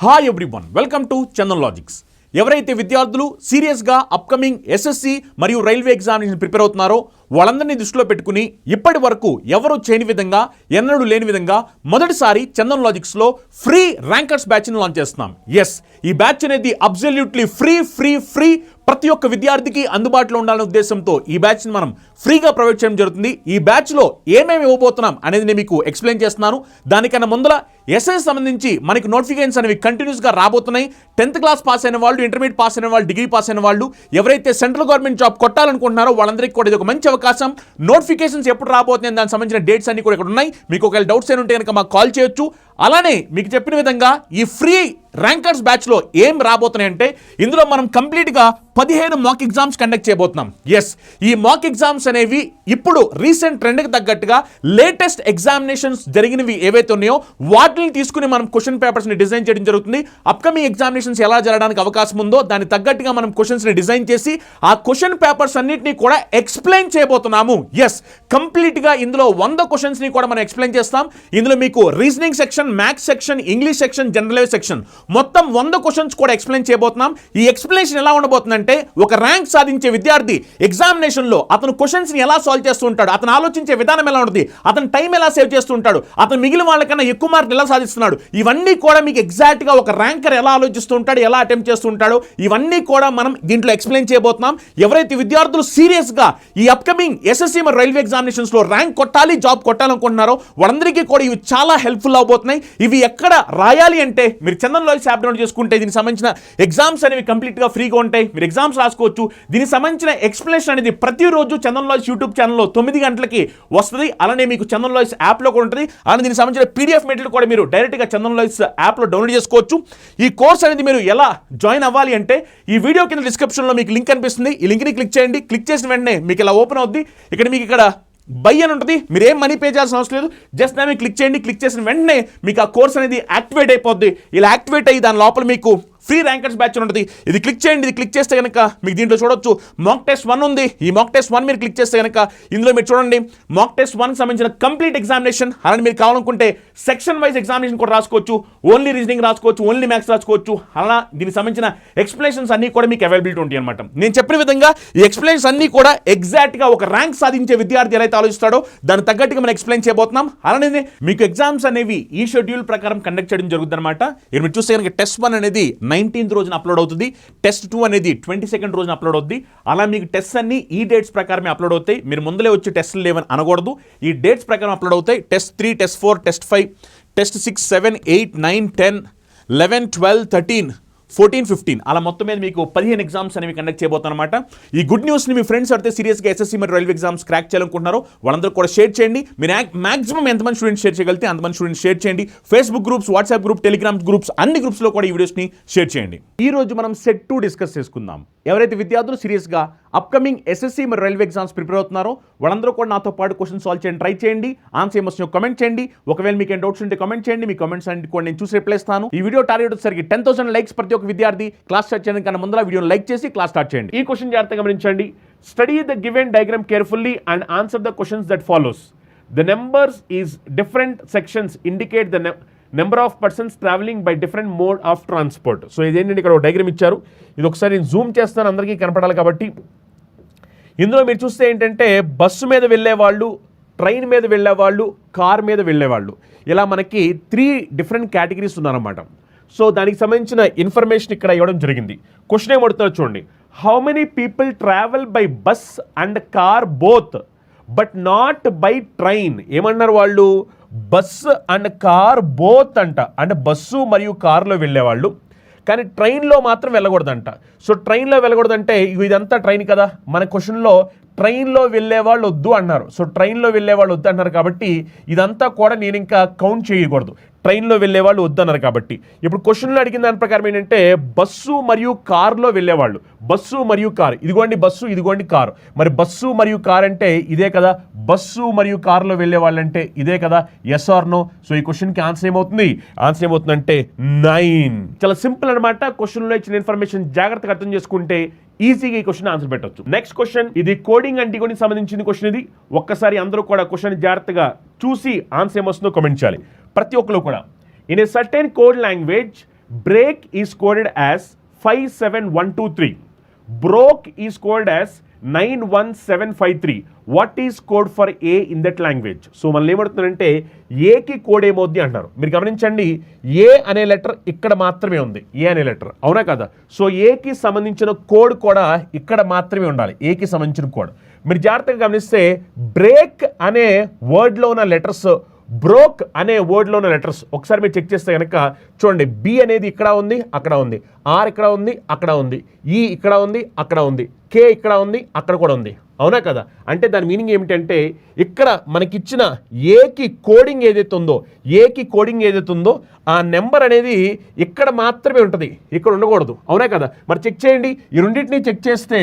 Hi everyone, welcome to Chandan logics. ఎవరైతే విద్యార్థులు సీరియస్గా అప్కమింగ్ ఎస్ఎస్సి మరియు రైల్వే ఎగ్జామినేషన్ ప్రిపేర్ అవుతున్నారో వాళ్ళందరినీ దృష్టిలో పెట్టుకుని ఇప్పటి వరకు ఎవరు చేయని విధంగా, ఎన్నడూ లేని విధంగా మొదటిసారి చందన్ లాజిక్స్లో ఫ్రీ ర్యాంకర్స్ బ్యాచ్ని లాంచ్ చేస్తున్నాం. ఎస్, ఈ బ్యాచ్ అనేది అబ్సల్యూట్లీ ఫ్రీ ప్రతి ఒక్క విద్యార్థికి అందుబాటులో ఉండాలనే ఉద్దేశంతో ఈ బ్యాచ్ని మనం ఫ్రీగా ప్రొవైడ్ చేయడం జరుగుతుంది. ఈ బ్యాచ్లో ఏమేమి ఇవ్వబోతున్నాం అనేది నేను మీకు ఎక్స్ప్లెయిన్ చేస్తున్నాను. దానికన్నా ముందర ఎస్ఎస్ సంబంధించి మనకి నోటిఫికేషన్స్ అనేవి కంటిన్యూస్గా రాబోతున్నాయి. 10th క్లాస్ పాస్ అయిన వాళ్ళు, ఇంటర్మీడియట్ పాస్ అయిన వాళ్ళు, డిగ్రీ పాస్ అయిన వాళ్ళు, ఎవరైతే సెంట్రల్ గవర్నమెంట్ జాబ్ కొట్టాలనుకుంటున్నారో వాళ్ళందరికీ కూడా ఇది ఒక మంచి అవకాశం. నోటిఫికేషన్స్ ఎప్పుడు రాబోతున్నాయి దానికి సంబంధించిన డేట్స్ అన్ని కూడా ఇక్కడ ఉన్నాయి. మీకు ఒకవేళ డౌట్స్ ఏమి ఉంటే కనుక మాకు కాల్ చేయొచ్చు. అలానే మీకు చెప్పిన విధంగా ఈ ఫ్రీ ర్యాంకర్స్ బ్యాచ్లో ఏం రాబోతున్నాయంటే ఇందులో మనం కంప్లీట్గా 15 మాక్ ఎగ్జామ్స్ కండక్ట్ చేయబోతున్నాం. ఎస్, ఈ మాక్ ఎగ్జామ్స్ అనేవి ఇప్పుడు రీసెంట్ ట్రెండ్కి తగ్గట్టుగా లేటెస్ట్ ఎగ్జామినేషన్స్ జరిగినవి ఏవైతే ఉన్నాయో వాటిని తీసుకుని మనం క్వశ్చన్ పేపర్స్ని డిజైన్ చేయడం జరుగుతుంది. అప్కమింగ్ ఎగ్జామినేషన్స్ ఎలా జరగడానికి అవకాశం ఉందో దానికి తగ్గట్టుగా మనం క్వశ్చన్స్ని డిజైన్ చేసి ఆ క్వశ్చన్ పేపర్స్ అన్నింటినీ కూడా ఎక్స్ప్లెయిన్ చేయబోతున్నాము. ఎస్, కంప్లీట్గా ఇందులో 100 క్వశ్చన్స్ని కూడా మనం ఎక్స్ప్లెయిన్ చేస్తాం. ఇందులో మీకు reasoning section, maths section, English section, general section మొత్తం 100 క్వశ్చన్స్ కూడా ఎక్స్ప్లెయిన్ చేయబోతున్నాం. ఈ ఎక్స్ప్లెనేషన్ ఎలా ఉండబోతుందంటే ఒక ర్యాంక్ సాధించే విద్యార్థి ఎగ్జామినేషన్లో అతను క్వశ్చన్స్ని ఎలా సాల్వ్ చేస్తూ ఉంటాడు, అతను ఆలోచించే విధానం ఎలా ఉంటుంది, అతను టైం ఎలా సేవ్ చేస్తూ ఉంటాడు, అతను మిగిలిన వాళ్ళకన్నా ఎక్కువ మార్కులు ఎలా సాధిస్తున్నాడు, ఇవన్నీ కూడా మీకు ఎగ్జాక్ట్గా ఒక ర్యాంకర్ ఎలా ఆలోచిస్తూ ఉంటాడు, ఎలా అటెంప్ట్ చేస్తూ ఉంటాడో ఇవన్నీ కూడా మనం దీంట్లో ఎక్స్ప్లెయిన్ చేయబోతున్నాం. ఎవరైతే విద్యార్థులు సీరియస్గా ఈ అప్కమింగ్ ఎస్ఎస్సి మరియు రైల్వే ఎగ్జామినేషన్స్లో ర్యాంక్ కొట్టాలి, జాబ్ కొట్టాలనుకుంటున్నారో వాళ్ళందరికీ కూడా ఇవి చాలా హెల్ప్ఫుల్ అవబోతున్నాయి. ఇవి ఎక్కడ రాయాలి అంటే మీరు చందన్ లాజిక్స్ యాప్ డౌన్లోడ్ చేసుకుంటే దీనికి సంబంధించిన ఎగ్జామ్స్ అనేవి కంప్లీట్గా ఫ్రీగా ఉంటాయి. మీరు ఎగ్జామ్స్ రాసుకోవచ్చు. దీనికి సంబంధించిన ఎక్స్ప్లెనేషన్ అనేది ప్రతిరోజు చందన్ లాజిక్స్ యూట్యూబ్ ఛానల్లో 9 గంటలకి వస్తుంది. అలానే మీకు చందన్ లాజిక్స్ యాప్లో కూడా ఉంటుంది. అలానే దీనికి సంబంధించిన పీడిఎఫ్ మెటీరియల్ కూడా మీరు డైరెక్ట్గా చందన్ లాజిక్స్ యాప్లో డౌన్లోడ్ చేసుకోవచ్చు. ఈ కోర్స్ అనేది మీరు ఎలా జాయిన్ అవ్వాలి అంటే ఈ వీడియో కింద డిస్క్రిప్షన్లో మీకు లింక్ కనిపిస్తుంది. ఈ లింక్ని క్లిక్ చేయండి. క్లిక్ చేసిన వెంటనే మీకు ఇలా ఓపెన్ అవుద్ది. ఇక్కడ బై అని ఉంటుంది. మీరు ఏం మనీ పే చేయాల్సిన అవసరం లేదు. జస్ట్ దాన్ని క్లిక్ చేయండి. క్లిక్ చేసిన వెంటనే మీకు ఆ కోర్స్ అనేది యాక్టివేట్ అయిపోద్ది. ఇలా యాక్టివేట్ అయ్యి దాని లోపల మీకు ఫ్రీ ర్యాంకర్స్ బ్యాచ్ ఉంటుంది. ఇది క్లిక్ చేయండి. ఇది క్లిక్ చేస్తే కనుక మీకు దీంట్లో చూడొచ్చు మాక్ టెస్ట్ 1 ఉంది. ఈ మాక్ టెస్ట్ 1 మీరు క్లిక్ చేస్తే కనుక ఇందులో మీరు చూడండి మాక్ టెస్ట్ 1కి సంబంధించిన కంప్లీట్ ఎగ్జామినేషన్. అలానే మీరు కావాలనుకుంటే సెక్షన్ వైజ్ ఎగ్జామినేషన్ కూడా రాసుకోవచ్చు. ఓన్లీ రీజనింగ్ రాసుకోవచ్చు, ఓన్లీ మ్యాథ్స్ రాసుకోవచ్చు. అలా దీనికి సంబంధించిన ఎక్స్ప్లెనేషన్స్ అన్నీ కూడా మీకు అవైలబిలిటీ ఉంటాయి అనమాట. నేను చెప్పిన విధంగా ఈ ఎక్స్ప్లెనేషన్స్ అన్నీ కూడా ఎగ్జాక్ట్గా ఒక ర్యాంక్ సాధించే విద్యార్థి ఎలా ఆలోచిస్తాడో దాని తగ్గట్టుగా మనం ఎక్స్ప్లెయిన్ చేయబోతున్నాం. అలానే మీకు ఎగ్జామ్స్ అనేవి ఈ షెడ్యూల్ ప్రకారం కండక్ట్ చేయడం జరుగుతుంది అనమాట. మీరు చూస్తే కనుక టెస్ట్ 1 అనేది 19th రోజున అప్లోడ్ అవుతుంది. టెస్ట్ 2 అనేది 22nd రోజున అప్లోడ్ అవుతుంది. అలా మీకు టెస్ట్ అన్ని ఈ డేట్స్ ప్రకారమే అప్లోడ్ అవుతాయి. మీరు ముందలే వచ్చి టెస్ట్లు లేవని అనకూడదు. ఈ డేట్స్ ప్రకారం అప్లోడ్ అవుతాయి. టెస్ట్ 3, టెస్ట్ 4, టెస్ట్ 5, టెస్ట్ 6, 7, 8, 9, 10, 11, 12, 13, 14, 15 అలా మొత్తం మీద మీకు 15 ఎగ్జామ్స్ అనేవి కండక్ట్ చేయబోతున్నారు అనమాట. ఈ గుడ్ న్యూస్ని మీ ఫ్రెండ్స్ అయితే సీరియస్గా ఎస్ఎస్సి మరియు రైల్వే ఎగ్జామ్స్ క్రాక్ చేయాలనుకుంటున్నారో వాళ్ళందరూ కూడా షేర్ చేయండి. మీరు మాక్సిమం ఎంతమంది స్టూడెంట్స్ షేర్ చేయగలిగితే అంతమంది స్టూడెంట్స్ షేర్ చేయండి. Facebook groups, WhatsApp group, Telegram groups అన్ని గ్రూప్స్లో కూడా ఈ వీడియోస్ని షేర్ చేయండి. ఈ రోజు మనం సెట్ 2 డిస్కస్ చేసుకుందాం. ఎవరైతే విద్యార్థులు సీరియస్గా అప్కమింగ్ ఎస్ఎస్సి మరియు రైల్వే ఎగ్జామ్స్ ప్రిపేర్ అవుతున్నారో వాళ్ళందరూ కూడా నాతో పాటు క్వశ్చన్ సాల్వ్ చేయండి, ట్రై చేయండి. ఆన్సర్ ఏమొచ్చినా కామెంట్ చేయండి. ఒకవేళ మీకు ఏం డౌట్స్ ఉంటే కామెంట్ చేయండి. మీ కామెంట్స్ అన్ని కూడా నేను చూసి రిప్లై ఇస్తాను. ఈ వీడియో టార్గెట్ వచ్చేసరికి 10,000 లైక్స్. ప్రతి ఒక్క విద్యార్థి క్లాస్ స్టార్ట్ చేయడం కన్నా ముందర వీడియోని లైక్ చేసి క్లాస్ స్టార్ట్ చేయండి. ఈ క్వశ్చన్ జాగ్రత్తగా గమనించండి. Study the given diagram carefully and answer the questions that follows. The numbers is different sections indicate the number of persons travelling by different mode of transport. So ఇదేంటంటే ఇక్కడ ఒక diagram ఇచ్చారు. ఇది ఒకసారి నేను జూమ్ చేస్తాను, అందరికీ కనపడాలి కాబట్టి. ఇందులో మీరు చూస్తే ఏంటంటే బస్సు మీద వెళ్ళేవాళ్ళు, ట్రైన్ మీద వెళ్ళేవాళ్ళు, కార్ మీద వెళ్ళేవాళ్ళు, ఇలా మనకి 3 డిఫరెంట్ కేటగిరీస్ ఉన్నారన్నమాట. సో దానికి సంబంధించిన ఇన్ఫర్మేషన్ ఇక్కడ ఇవ్వడం జరిగింది. క్వశ్చన్ ఏమడుతుందో చూడండి. How many people travel by bus and car both but not by train? ఏమన్నారు వాళ్ళు? బస్సు అండ్ కార్ బోత్ అంట, అంటే బస్సు మరియు కారులో వెళ్ళేవాళ్ళు, కానీ ట్రైన్లో మాత్రం వెళ్ళకూడదంట. సో ట్రైన్లో వెళ్ళకూడదంటే ఇదంతా ట్రైన్ కదా, మన క్వశ్చన్లో ట్రైన్లో వెళ్ళేవాళ్ళు వద్దు అన్నారు. సో ట్రైన్లో వెళ్ళేవాళ్ళు వద్దు అన్నారు కాబట్టి ఇదంతా కూడా నేను ఇంకా కౌంట్ చేయకూడదు. ట్రైన్లో వెళ్ళేవాళ్ళు వద్దన్నారు కాబట్టి ఇప్పుడు క్వశ్చన్లో అడిగిన దాని ప్రకారం ఏంటంటే బస్సు మరియు కారులో వెళ్ళేవాళ్ళు, బస్సు మరియు కారు, ఇదిగోండి బస్సు, ఇదిగోండి కారు. మరి బస్సు మరియు కారు అంటే ఇదే కదా, బస్సు మరియు కారులో వెళ్ళేవాళ్ళు అంటే ఇదే కదా, ఎస్ ఆర్ నో? సో ఈ క్వశ్చన్కి ఆన్సర్ ఏమవుతుంది? ఆన్సర్ ఏమవుతుందంటే 9. చాలా సింపుల్ అనమాట. క్వశ్చన్లో ఇచ్చిన ఇన్ఫర్మేషన్ జాగ్రత్తగా అర్థం చేసుకుంటే ఈజీగా ఈ క్వశ్చన్ ఆన్సర్ పెట్టవచ్చు. నెక్స్ట్ క్వశ్చన్, ఇది కోడింగ్ అండ్ డీకోడింగ్ సంబంధించిన క్వశ్చన్. ఇది ఒక్కసారి అందరూ కూడా క్వశ్చన్ జాగ్రత్తగా చూసి ఆన్సర్ ఏమొస్తుందో కామెంట్ చేయాలి ప్రతి ఒక్కరు కూడా. In a certain code language break is coded as 57123. Broke is coded as 91753. What is code for a in that language? So మనల్ని ఏమడుతున్నారంటే ఏకి కోడ్ ఏమవుద్ది అంటున్నారు. మీరు గమనించండి, ఏ అనే లెటర్ ఇక్కడ మాత్రమే ఉంది, ఏ అనే లెటర్, అవునా కదా? సో ఏకి సంబంధించిన కోడ్ కూడా ఇక్కడ మాత్రమే ఉండాలి, ఏకి సంబంధించిన కోడ్. మీరు జాగ్రత్తగా గమనిస్తే బ్రేక్ అనే వర్డ్లో ఉన్న లెటర్స్, బ్రోక్ అనే వర్డ్లో ఉన్న లెటర్స్ ఒకసారి మీరు చెక్ చేస్తే కనుక చూడండి, బి అనేది ఇక్కడ ఉంది, అక్కడ ఉంది, ఆర్ ఇక్కడ ఉంది, అక్కడ ఉంది, ఈ ఇక్కడ ఉంది, అక్కడ ఉంది, కే ఇక్కడ ఉంది, అక్కడ కూడా ఉంది, అవునా కదా? అంటే దాని మీనింగ్ ఏమిటంటే ఇక్కడ మనకిచ్చిన ఏకి కోడింగ్ ఏదైతే ఉందో, ఏకి కోడింగ్ ఏదైతే ఉందో ఆ నెంబర్ అనేది ఇక్కడ మాత్రమే ఉంటుంది, ఇక్కడ ఉండకూడదు, అవునా కదా? మరి చెక్ చేయండి, ఈ రెండింటిని చెక్ చేస్తే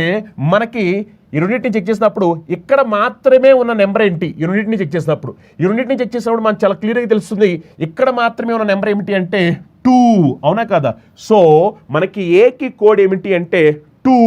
మనకి ఈ రెండింటిని చెక్ చేసినప్పుడు ఇక్కడ మాత్రమే ఉన్న నెంబర్ ఏంటి? ఈ రెండింటిని చెక్ చేసినప్పుడు మనకు చాలా క్లియర్గా తెలుస్తుంది ఇక్కడ మాత్రమే ఉన్న నెంబర్ ఏమిటి అంటే 2, అవునా కదా? సో మనకి ఏకి కోడ్ ఏమిటి అంటే 2.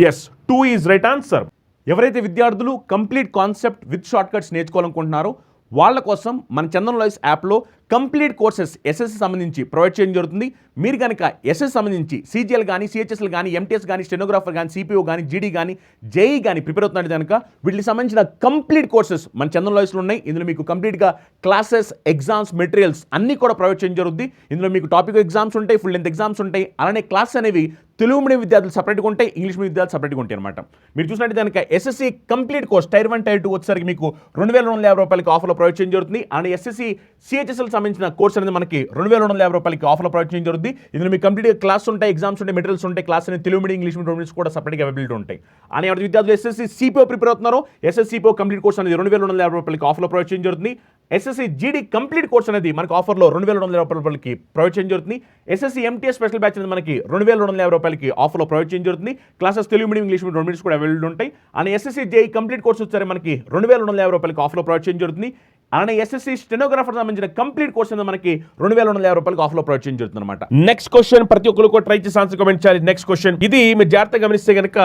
Yes, 2 is right answer. ఎవరైతే విద్యార్థులు complete concept with shortcuts నేర్చుకోవాలనుకుంటున్నారో వాళ్ళ కోసం మన చందన్ లాయిస్ యాప్లో కంప్లీట్ కోర్సెస్ ఎస్ఎస్సి సంబంధించి ప్రొవైడ్ చేయడం జరుగుతుంది. మీరు కనుక ఎస్ఎస్ సంబంధించి సిజిఎల్ కానీ, సిహెచ్ఎస్ఎల్ కానీ, ఎంటీఎస్ కానీ, స్టెనోగ్రాఫర్ కానీ, సిపిఓ కానీ, జీడీ కానీ, జేఈ కానీ ప్రిపేర్ అవుతున్నట్టు కనుక వీటికి సంబంధించిన కంప్లీట్ కోర్సెస్ మన చందన్ లాయిస్లో ఉన్నాయి. ఇందులో మీకు కంప్లీట్గా క్లాసెస్, ఎగ్జామ్స్, మెటీరియల్స్ అన్నీ కూడా ప్రొవైడ్ చేయడం జరుగుతుంది. ఇందులో మీకు టాపిక్ ఎగ్జామ్స్ ఉంటాయి, ఫుల్ లెంత్ ఎగ్జామ్స్ ఉంటాయి, అలానే క్లాస్ అనేవి తెలుగు మీడియం విద్యార్థులు సపరేట్గా ఉంటాయి, ఇంగ్లీష్ మీడియం విద్యార్థులు సపరేట్గా ఉంటాయి అనమాట. మీరు చూసినట్టు కనుక SSC complete course tier 1, tier 2 వచ్చేసరికి మీకు 2250 రూపాయలకి ఆఫర్లో ప్రొవైడ్ చేయడం జరుగుతుంది. అలానే ఎస్ఎస్సి సిహెచ్ఎస్ఎల్ సంబంధించిన కోర్స్ అనేది మనకి 2250 రూపాయలకి ఆఫర్లో ప్రొవైడ్ చేయడం జరుగుతుంది. ఇందులో మీకు కంప్లీట్గా క్లాస్ ఉంటాయి, ఎగ్జామ్స్ ఉంటాయి, మెటీరియల్స్ ఉంటాయి, క్లాస్ అనేది తెలుగు మీడియం, ఇంగ్లీష్ మీడియం కూడా సపరేట్గా అవైలబిలిటీ ఉంటాయి. అని ఎవరి విద్యార్థులు ఎస్ఎస్సి సిపిఓ ప్రిపేర్ అవుతున్నారో ఎస్ఎస్సి సిపిఓ కంప్లీట్ కోర్స్ అనేది 2250 రూపాయలకి ఆఫర్లో ప్రొవైడ్ చేయడం జరుగుతుంది. ఎస్ఎస్సి జీడీ కంప్లీట్ కోర్స్ అనేది మనకు ఆఫర్లో 2250 రూపాయలకి ప్రొవైడ్ చేయడం జరుగుతుంది. ఎస్ఎస్సి ఎంటీఎస్ స్పెషల్ బ్యాచ్ అనేది మనకి 2250 రూపాయలకి ఆఫర్లో ప్రొవైడ్ చేయడం జరుగుతుంది. Classes Telugu medium, English medium medium కూడా అవైలబుల్ ఉంటాయి. అని ఎస్ఎస్సి జేఈ కంప్లీట్ కోర్స్ వచ్చారు మనకి 2250 రూపాయలకి ఆఫర్లో ప్రొవైడ్ చేయడం జరుగుతుంది. అలానే ఎస్ఎస్సి స్టెనోగ్రాఫర్ సంబంధించిన కంప్లీట్ కోర్స్ అనేది మనకి 2250 రూపాయలకి ఆఫర్లో ప్రొవైడ్ చేయడం జరుగుతుంది అనమాట. నెక్స్ట్ క్వశ్చన్ ప్రతి ఒక్కరు కూడా ట్రై చేసి ఆన్సర్ కామెంట్ చేయాలి. నెక్స్ట్ క్వశ్చన్ ఇది మీరు జాగ్రత్తగా గమనిస్తే కనుక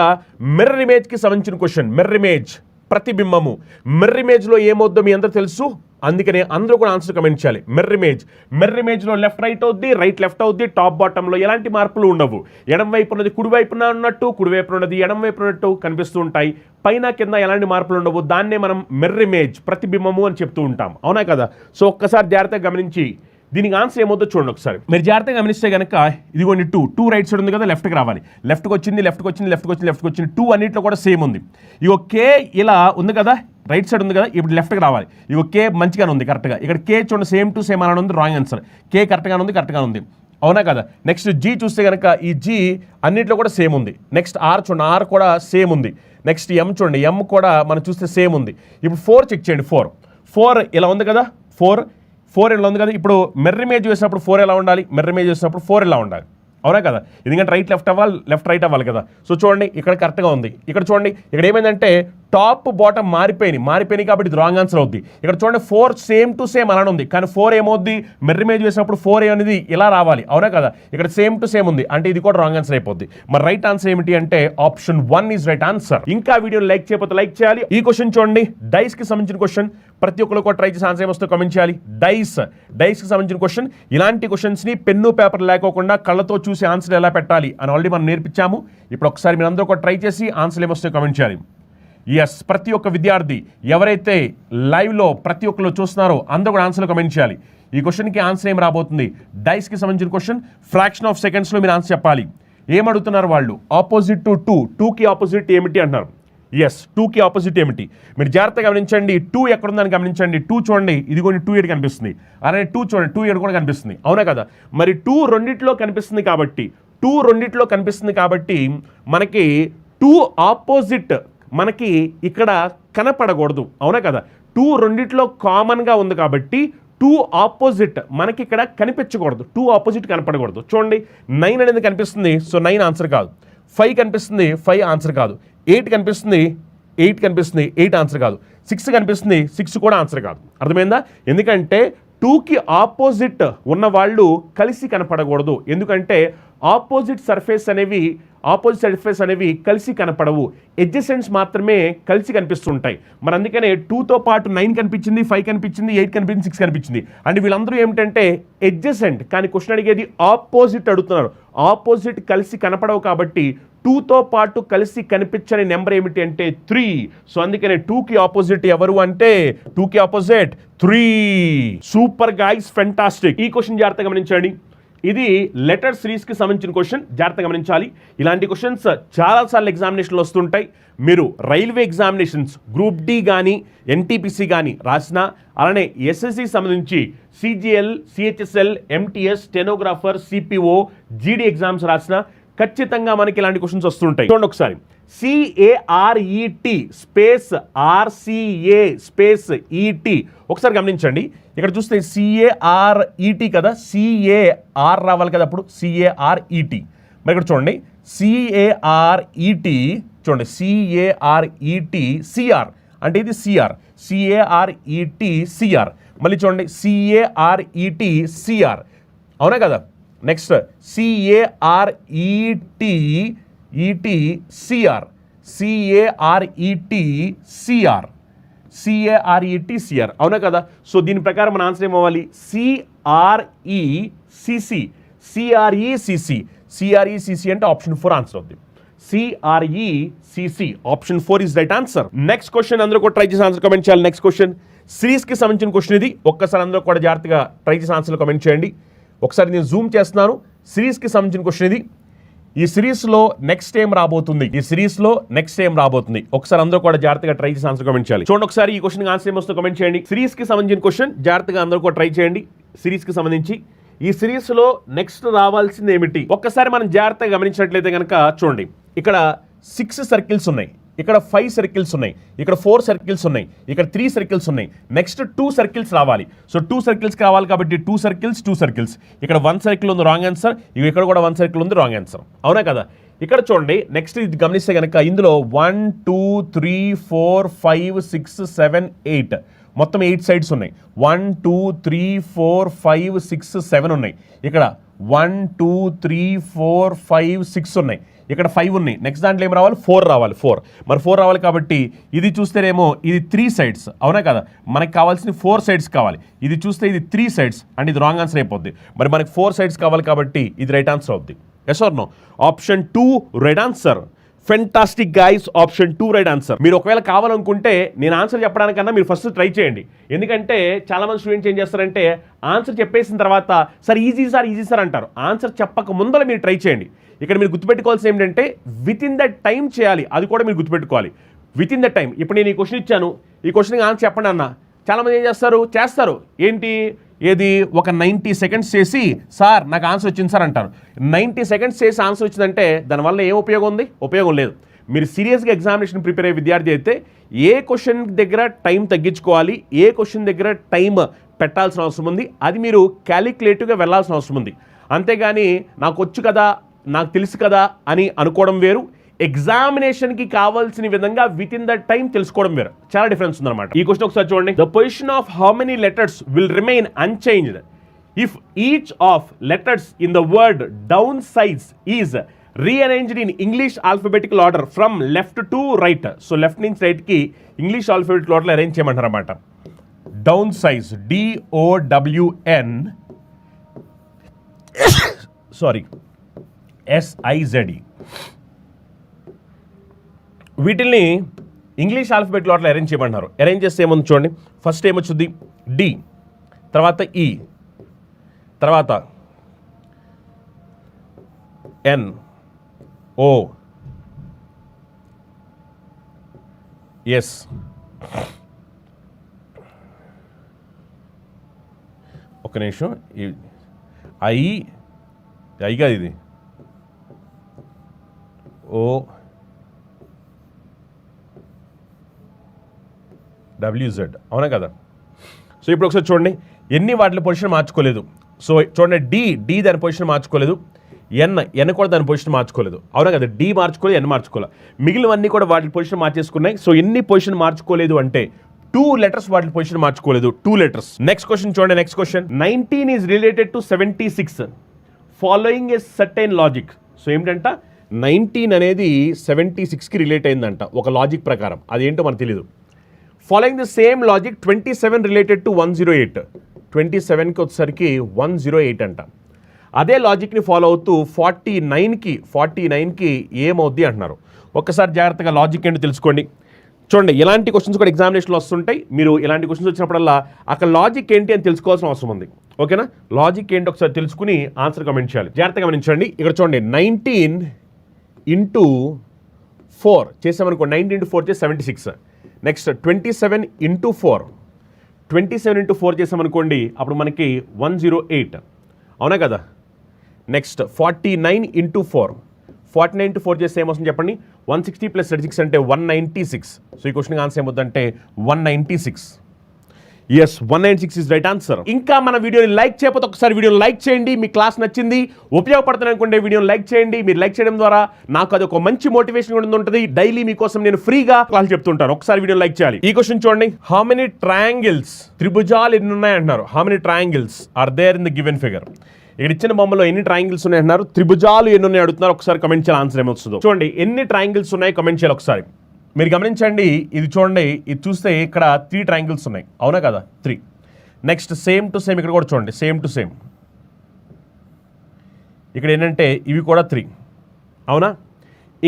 మిర్రర్ ఇమేజ్ కి సంబంధించిన క్వశ్చన్. మిర్రర్ ఇమేజ్, ప్రతిబింబము. మిర్రర్ ఇమేజ్ లో ఏమవుద్దో మీ అందరూ తెలుసు, అందుకనే అందరూ కూడా ఆన్సర్ కమెంట్ చేయాలి. మిర్రర్ ఇమేజ్లో లెఫ్ట్ రైట్ అవుద్ది, రైట్ లెఫ్ట్ అవుద్ది, టాప్ బాటంలో ఎలాంటి మార్పులు ఉండవు. ఎడం వైపు ఉన్నది కుడి వైపున ఉన్నట్టు, కుడి వైపు ఉన్నది ఎడం వైపు ఉన్నట్టు కనిపిస్తూ ఉంటాయి. పైన కింద ఎలాంటి మార్పులు ఉండవు. దాన్నే మనం మిర్రర్ ఇమేజ్, ప్రతిబింబము అని చెప్తూ ఉంటాం, అవునా కదా? సో ఒక్కసారి జాగ్రత్తగా గమనించి దీనికి ఆన్సర్ ఏమవుతుందో చూడండి ఒకసారి. మీరు జాగ్రత్తగా గమనిస్తే కనుక ఇదిగోండి 2 రైట్ సైడ్ ఉంది కదా, లెఫ్ట్కి రావాలి. లెఫ్ట్కి వచ్చింది, 2 అన్నింటిలో కూడా సేమ్ ఉంది. ఇగో కే ఇలా ఉంది కదా, రైట్ సైడ్ ఉంది కదా, ఇప్పుడు లెఫ్ట్కి రావాలి. ఇగో కే మంచిగానే ఉంది కరెక్ట్గా. ఇక్కడ కే చూడండి సేమ్ టు సేమ్ అని ఉంది, రాంగ్ ఆన్సర్. కే కరెక్ట్గానే ఉంది, అవునా కదా? నెక్స్ట్ జీ చూస్తే కనుక ఈ జీ అన్నింటిలో కూడా సేమ్ ఉంది. నెక్స్ట్ ఆర్ చూడండి, ఆర్ కూడా సేమ్ ఉంది. నెక్స్ట్ ఎం చూడండి, ఎం కూడా మనం చూస్తే సేమ్ ఉంది. ఇప్పుడు 4 చెక్ చేయండి. 4 ఇలా ఉంది కదా, 4 ఇలా ఉంది కదా. ఇప్పుడు మిర్రర్ ఇమేజ్ వేసినప్పుడు 4 ఎలా ఉండాలి, మిర్రర్ ఇమేజ్ వేసినప్పుడు 4 ఇలా ఉండాలి, అవునా కదా? ఎందుకంటే రైట్ లెఫ్ట్ అవ్వాలి, లెఫ్ట్ రైట్ అవ్వాలి కదా. సో చూడండి ఇక్కడ కరెక్ట్గా ఉంది. ఇక్కడ చూడండి ఇక్కడ ఏమైందంటే టాప్ బాటమ్ మారిపోయినాయి కాబట్టి ఇది రాంగ్ ఆన్సర్ అవుద్ది. ఇక్కడ చూడండి 4 సేమ్ టు సేమ్ అలానే ఉంది, కానీ 4 ఏమవుద్ది, మిర్రర్ ఇమేజ్ వేసినప్పుడు 4 అనేది ఇలా రావాలి, అవునా కదా? ఇక్కడ సేమ్ టు సేమ్ ఉంది, అంటే ఇది కూడా రాంగ్ ఆన్సర్ అయిపోద్ది. మరి రైట్ ఆన్సర్ ఏమిటి అంటే ఆప్షన్ 1 ఈజ్ రైట్ ఆన్సర్. ఇంకా వీడియోని లైక్ చేయకపోతే లైక్ చేయాలి. ఈ క్వశ్చన్ చూడండి, డైస్ కి సంబంధించిన క్వశ్చన్. ప్రతి ఒక్కరు కూడా ట్రై చేసి ఆన్సర్ ఏమొస్తే కామెంట్ చేయాలి. డైస్ కి సంబంధించిన క్వశ్చన్. ఇలాంటి క్వశ్చన్స్ ని పెన్ను పేపర్ లేకోకుండా కళ్ళతో చూసి ఆన్సర్ ఎలా పెట్టాలి అని ఆల్రెడీ మనం నేర్పించాము. ఇప్పుడు ఒకసారి మీరు అందరూ కూడా ట్రై చేసి ఆన్సర్ ఏమొస్తే కామెంట్ చేయాలి. ఎస్, ప్రతి ఒక్క విద్యార్థి ఎవరైతే లైవ్లో ప్రతి ఒక్కరు చూస్తున్నారో అందరూ కూడా ఆన్సర్లు కమెంట్ చేయాలి. ఈ క్వశ్చన్కి ఆన్సర్ ఏం రాబోతుంది? డైస్కి సంబంధించిన క్వశ్చన్. ఫ్రాక్షన్ ఆఫ్ సెకండ్స్లో మీరు ఆన్సర్ చెప్పాలి. ఏమడుగుతున్నారు వాళ్ళు? ఆపోజిట్ టు 2, 2కి ఆపోజిట్ ఏమిటి అంటున్నారు. ఎస్, 2కి ఆపోజిట్ ఏమిటి? మీరు జాగ్రత్తగా గమనించండి. 2 ఎక్కడుందని గమనించండి. 2 చూడండి, ఇదిగోండి 2 ఏడు కనిపిస్తుంది. అలానే 2 చూడండి, 2 ఏడు కూడా కనిపిస్తుంది, అవునా కదా? మరి 2 రెండిట్లో కనిపిస్తుంది కాబట్టి మనకి 2 ఆపోజిట్ మనకి ఇక్కడ కనపడకూడదు, అవునా కదా? 2 రెండిట్లో కామన్గా ఉంది కాబట్టి 2 ఆపోజిట్ మనకి ఇక్కడ కనిపించకూడదు. 2 ఆపోజిట్ కనపడకూడదు. చూడండి 9 అనేది కనిపిస్తుంది, సో 9 ఆన్సర్ కాదు. 5 కనిపిస్తుంది, 5 ఆన్సర్ కాదు. 8 కనిపిస్తుంది, 8 ఆన్సర్ కాదు. 6 కనిపిస్తుంది, 6 కూడా ఆన్సర్ కాదు. అర్థమైందా? ఎందుకంటే 2కి ఆపోజిట్ ఉన్న వాళ్ళు కలిసి కనపడకూడదు. ఎందుకంటే ఆపోజిట్ సర్ఫేస్ అనేవి కలిసి కనపడవు, ఎడ్జసెంట్స్ మాత్రమే కలిసి కనిపిస్తుంటాయి. మరి అందుకనే 2తో పాటు 9 కనిపించింది, 5 కనిపించింది, 8 కనిపించింది, 6 కనిపించింది. అంటే వీళ్ళందరూ ఏమిటంటే ఎడ్జసెంట్, కానీ క్వశ్చన్ అడిగేది ఆపోజిట్ అడుగుతున్నారు. ఆపోజిట్ కలిసి కనపడవు కాబట్టి 2తో పాటు కలిసి కనిపించని నెంబర్ ఏమిటి అంటే 3. సో అందుకనే 2కి ఆపోజిట్ ఎవరు అంటే 2కి ఆపోజిట్ 3. Super guys, fantastic. ఈ క్వశ్చన్ జాగ్రత్తగా గమనించండి. ఇది లెటర్ సిరీస్కి సంబంధించిన క్వశ్చన్, జాగ్రత్తగా గమనించాలి. ఇలాంటి క్వశ్చన్స్ చాలాసార్లు ఎగ్జామినేషన్లో వస్తుంటాయి. మీరు రైల్వే ఎగ్జామినేషన్స్ గ్రూప్ డి కానీ ఎన్టీపీసీ కానీ రాసినా, అలానే ఎస్ఎస్సి సంబంధించి CGL, CHSL, MTS, stenographer, CPO, జీడీ ఎగ్జామ్స్ రాసినా ఖచ్చితంగా మనకి ఇలాంటి క్వశ్చన్స్ వస్తుంటాయి. చూడండి ఒకసారి, సిఏఆర్ఈటి స్పేస్ ఆర్సిఏ స్పేస్ ఈటి. ఒకసారి గమనించండి, ఇక్కడ చూస్తే సిఏఆర్ఈటి కదా, సిఏఆర్ రావాలి కదా, అప్పుడు సిఏఆర్ఈటి. మరి ఇక్కడ చూడండి, సిఏఆర్ఈటి చూడండి, సిఏఆర్ఈటి సిఆర్ అంటే ఇది సిఆర్, సిఏఆర్ఈటి సిఆర్. మళ్ళీ చూడండి, సిఏఆర్ఈటి సిఆర్, అవునా కదా. నెక్స్ట్ సిఏఆర్ఈటి ఈటి సిఆర్, సిఏఆర్ఈటి సిఆర్, సిఏఆర్ఈటి సిఆర్, అవునా కదా. సో దీని ప్రకారం మన ఆన్సర్ ఏమవ్వాలి, సిఆర్ఈసిసి, సిఆర్ఈసిసి, సిఆర్ఈసిసి అంటే ఆప్షన్ 4 ఆన్సర్ అవుతుంది. సిఆర్ఈసిసి option 4 is right answer. Next question అందరూ కూడా ట్రై చేసి ఆన్సర్ కామెంట్ చేయాలి. నెక్స్ట్ క్వశ్చన్ సిరీస్కి సంబంధించిన క్వశ్చన్ ఇది. ఒక్కసారి అందరూ కూడా జాగ్రత్తగా ట్రై చేసి ఆన్సర్ కామెంట్ చేయండి. ఒకసారి నేను జూమ్ చేస్తున్నాను. సిరీస్కి సంబంధించిన క్వశ్చన్ ఇది. ఈ సిరీస్లో నెక్స్ట్ ఏం రాబోతుంది, ఒకసారి అందరూ కూడా జాగ్రత్తగా ట్రై చేసి ఆన్సర్ కామెంట్ చేయాలి. చూడండి ఒకసారి ఈ క్వశ్చన్ ఆన్సర్ ఏమొస్తుందో కామెంట్ చేయండి. సిరీస్కి సంబంధించిన క్వశ్చన్ జాగ్రత్తగా అందరూ కూడా ట్రై చేయండి. సిరీస్కి సంబంధించి ఈ సిరీస్లో నెక్స్ట్ రావాల్సింది ఏమిటి, ఒక్కసారి మనం జాగ్రత్తగా గమనించినట్లయితే కనుక చూడండి, ఇక్కడ 6 సర్కిల్స్ ఉన్నాయి, ఇక్కడ 5 సర్కిల్స్ ఉన్నాయి, ఇక్కడ 4 సర్కిల్స్ ఉన్నాయి, ఇక్కడ 3 సర్కిల్స్ ఉన్నాయి. నెక్స్ట్ 2 సర్కిల్స్ రావాలి. సో 2 సర్కిల్స్ కావాలి కాబట్టి 2 సర్కిల్స్. ఇక్కడ 1 సర్కిల్ ఉంది, రాంగ్ ఆన్సర్. ఇక్కడ కూడా 1 సర్కిల్ ఉంది, రాంగ్ ఆన్సర్, అవునా కదా. ఇక్కడ చూడండి, నెక్స్ట్ ఇది గమనిస్తే కనుక ఇందులో 1 2 3 4 5 6 7 8 మొత్తం 8 సైడ్స్ ఉన్నాయి. 1 2 3 4 5 6 7 ఉన్నాయి. ఇక్కడ 1 2 3 4 5 6 ఉన్నాయి. ఇక్కడ 5 ఉన్నాయి. నెక్స్ట్ దాంట్లో ఏం రావాలి, 4 రావాలి. 4 మరి 4 రావాలి కాబట్టి ఇది చూస్తేనేమో ఇది 3 సైడ్స్, అవునా కదా. మనకి కావాల్సిన 4 సైడ్స్ కావాలి. ఇది చూస్తే ఇది 3 సైడ్స్ అంటే ఇది రాంగ్ ఆన్సర్ అయిపోద్ది. మరి మనకి 4 సైడ్స్ కావాలి కాబట్టి ఇది రైట్ ఆన్సర్ అవుద్ది. Yes or no? Option 2 right answer. Fantastic guys, option 2 right answer. మీరు ఒకవేళ కావాలనుకుంటే నేను ఆన్సర్ చెప్పడానికన్నా మీరు ఫస్ట్ ట్రై చేయండి. ఎందుకంటే చాలామంది స్టూడెంట్స్ ఏం చేస్తారంటే ఆన్సర్ చెప్పేసిన తర్వాత సార్ ఈజీ సార్ అంటారు. ఆన్సర్ చెప్పక ముందర మీరు ట్రై చేయండి. ఇక్కడ మీరు గుర్తుపెట్టుకోవాల్సింది ఏంటంటే విత్ ఇన్ ద టైం చేయాలి, అది కూడా మీరు గుర్తుపెట్టుకోవాలి. With in the time. ఇప్పుడు నేను ఈ క్వశ్చన్ ఇచ్చాను, ఈ క్వశ్చన్కి ఆన్సర్ చెప్పండి అన్న. చాలామంది ఏం చేస్తారు ఏంటి, ఏది ఒక 90 సెకండ్స్ చేసి సార్ నాకు ఆన్సర్ వచ్చింది సార్ అంటారు. 90 సెకండ్స్ చేసి ఆన్సర్ వచ్చిందంటే దానివల్ల ఏం ఉపయోగం ఉంది? ఉపయోగం లేదు. మీరు సీరియస్గా ఎగ్జామినేషన్ ప్రిపేర్ అయ్యే విద్యార్థి అయితే ఏ క్వశ్చన్ దగ్గర టైం తగ్గించుకోవాలి, ఏ క్వశ్చన్ దగ్గర టైం పెట్టాల్సిన అవసరం ఉంది, అది మీరు క్యాలిక్యులేటివ్గా వెళ్ళాల్సిన అవసరం ఉంది. అంతేగాని నాకు వచ్చు కదా, నాకు తెలుసు కదా అని అనుకోవడం వేరు, ఎగ్జామినేషన్కి కావాల్సిన విధంగా విత్ ఇన్ ద టైం తెలుసుకోవడం వేరు. చాలా డిఫరెన్స్ ఉందన్నమాట. ఈ క్వశ్చన్ ఒకసారి చూడండి. The position of how many letters will remain unchanged if each of letters in the word down size is rearranged in English alphabetical order from left to right. So left నుంచి రైట్కి English alphabetical ఆర్డర్లో arrange చేయమంటారు అన్నమాట. Down size DOWN SIZE వీటిల్ని English ఆల్ఫాబెట్లో అట్లా arrange చేయమంటున్నారు. Arrange చేస్తే ఏముంది చూడండి. ఫస్ట్ ఏమొచ్చుద్ది D, తర్వాత E, తర్వాత N O S, ఒక్క నిమిషం, I కాదు ఇది O WZ, అవునా కదా. సో ఇప్పుడు ఒకసారి చూడండి, ఎన్ని వాటి పొజిషన్ మార్చుకోలేదు. సో చూడండి, D దాని పొజిషన్ మార్చుకోలేదు, N కూడా దాని పొజిషన్ మార్చుకోలేదు, అవునా కదా. D మార్చుకోలేదు, N మార్చుకోలేదు, మిగిలినవన్నీ కూడా వాటి పొజిషన్ మార్చేసుకున్నాయి. సో ఎన్ని పొజిషన్ మార్చుకోలేదు అంటే 2 లెటర్స్ వాటి పొజిషన్ మార్చుకోలేదు, 2 లెటర్స్. నెక్స్ట్ క్వశ్చన్ చూడండి. Next question, 19 is related to 76, following a certain logic. So ఏమిటంట 19 అనేది 76కి రిలేట్ అయిందంట ఒక లాజిక్ ప్రకారం, అదేంటో మనకు తెలీదు. Following the same logic 27 related to 108, 27కి వచ్చేసరికి 108 అంట. అదే లాజిక్ని ఫాలో అవుతూ 49కి ఏమవుద్ది అంటున్నారు. ఒక్కసారి జాగ్రత్తగా లాజిక్ ఏంటో తెలుసుకోండి. చూడండి, ఇలాంటి క్వశ్చన్స్ కూడా ఎగ్జామినేషన్లో వస్తుంటాయి. మీరు ఇలాంటి క్వశ్చన్స్ వచ్చినప్పుడల్లా అక్కడ లాజిక్ ఏంటి అని తెలుసుకోవాల్సిన అవసరం ఉంది. ఓకేనా, లాజిక్ ఏంటి ఒకసారి తెలుసుకుని ఆన్సర్ కమెంట్ చేయాలి. జాగ్రత్తగా గమనించండి. ఇక్కడ చూడండి, 19 into 4 చేసామనుకో, 19 into 4 చేసి 76. నెక్స్ట్ 27 into 4, 27 into 4 చేసామనుకోండి, అప్పుడు మనకి 108. అవునా కదా. నెక్స్ట్ 49 into 4, 49 into 4 చేస్తే ఏమొస్తుంది చెప్పండి, 160 + 36 అంటే 196. సో ఈ క్వశ్చన్కి ఆన్సర్ ఏమవుతుందంటే 196. Yes, 196 is right answer. ఇంకా మన వీడియోని లైక్ చేయకపోతే ఒకసారి వీడియోని లైక్ చేయండి. మీ క్లాస్ నచ్చింది, ఉపయోగపడుతుంది అనుకుంటే వీడియోని లైక్ చేయండి. మీరు లైక్ చేయడం ద్వారా నాకు అది ఒక మంచి మోటివేషన్ కూడా ఉంటుంది. డైలీ మీకోసం నేను ఫ్రీగా క్లాస్ చెప్తుంటాను. ఒకసారి వీడియోని లైక్ చేయాలి. ఈ క్వశ్చన్ చూడండి, హౌ మెనీ ట్రయాంగిల్స్, త్రిభుజాలు ఎన్ని ఉన్నాయి అంటున్నారు. How many triangles are there in the given figure. ఇక్కడ ఇచ్చిన బొమ్మలో ఎన్ని ట్రయాంగిల్స్ ఉన్నాయి అంటున్నారు. త్రిభుజాలు ఎన్ని ఉన్నాయి అడుగుతున్నారు. ఒకసారి కమెంట్ చేయాలి, ఆన్సర్ ఏమొస్తుందో. చూడండి, ఎన్ని ట్రయాంగిల్స్ ఉన్నాయి కమెంట్ చేయాలి ఒకసారి. మీరు గమనించండి, ఇది చూడండి, ఇది చూస్తే ఇక్కడ 3 ట్రయాంగిల్స్ ఉన్నాయి. అవునా కదా, 3. నెక్స్ట్ సేమ్ టు సేమ్ ఇక్కడ కూడా చూడండి, సేమ్ టు సేమ్ ఇక్కడ ఏంటంటే ఇవి కూడా 3. అవునా,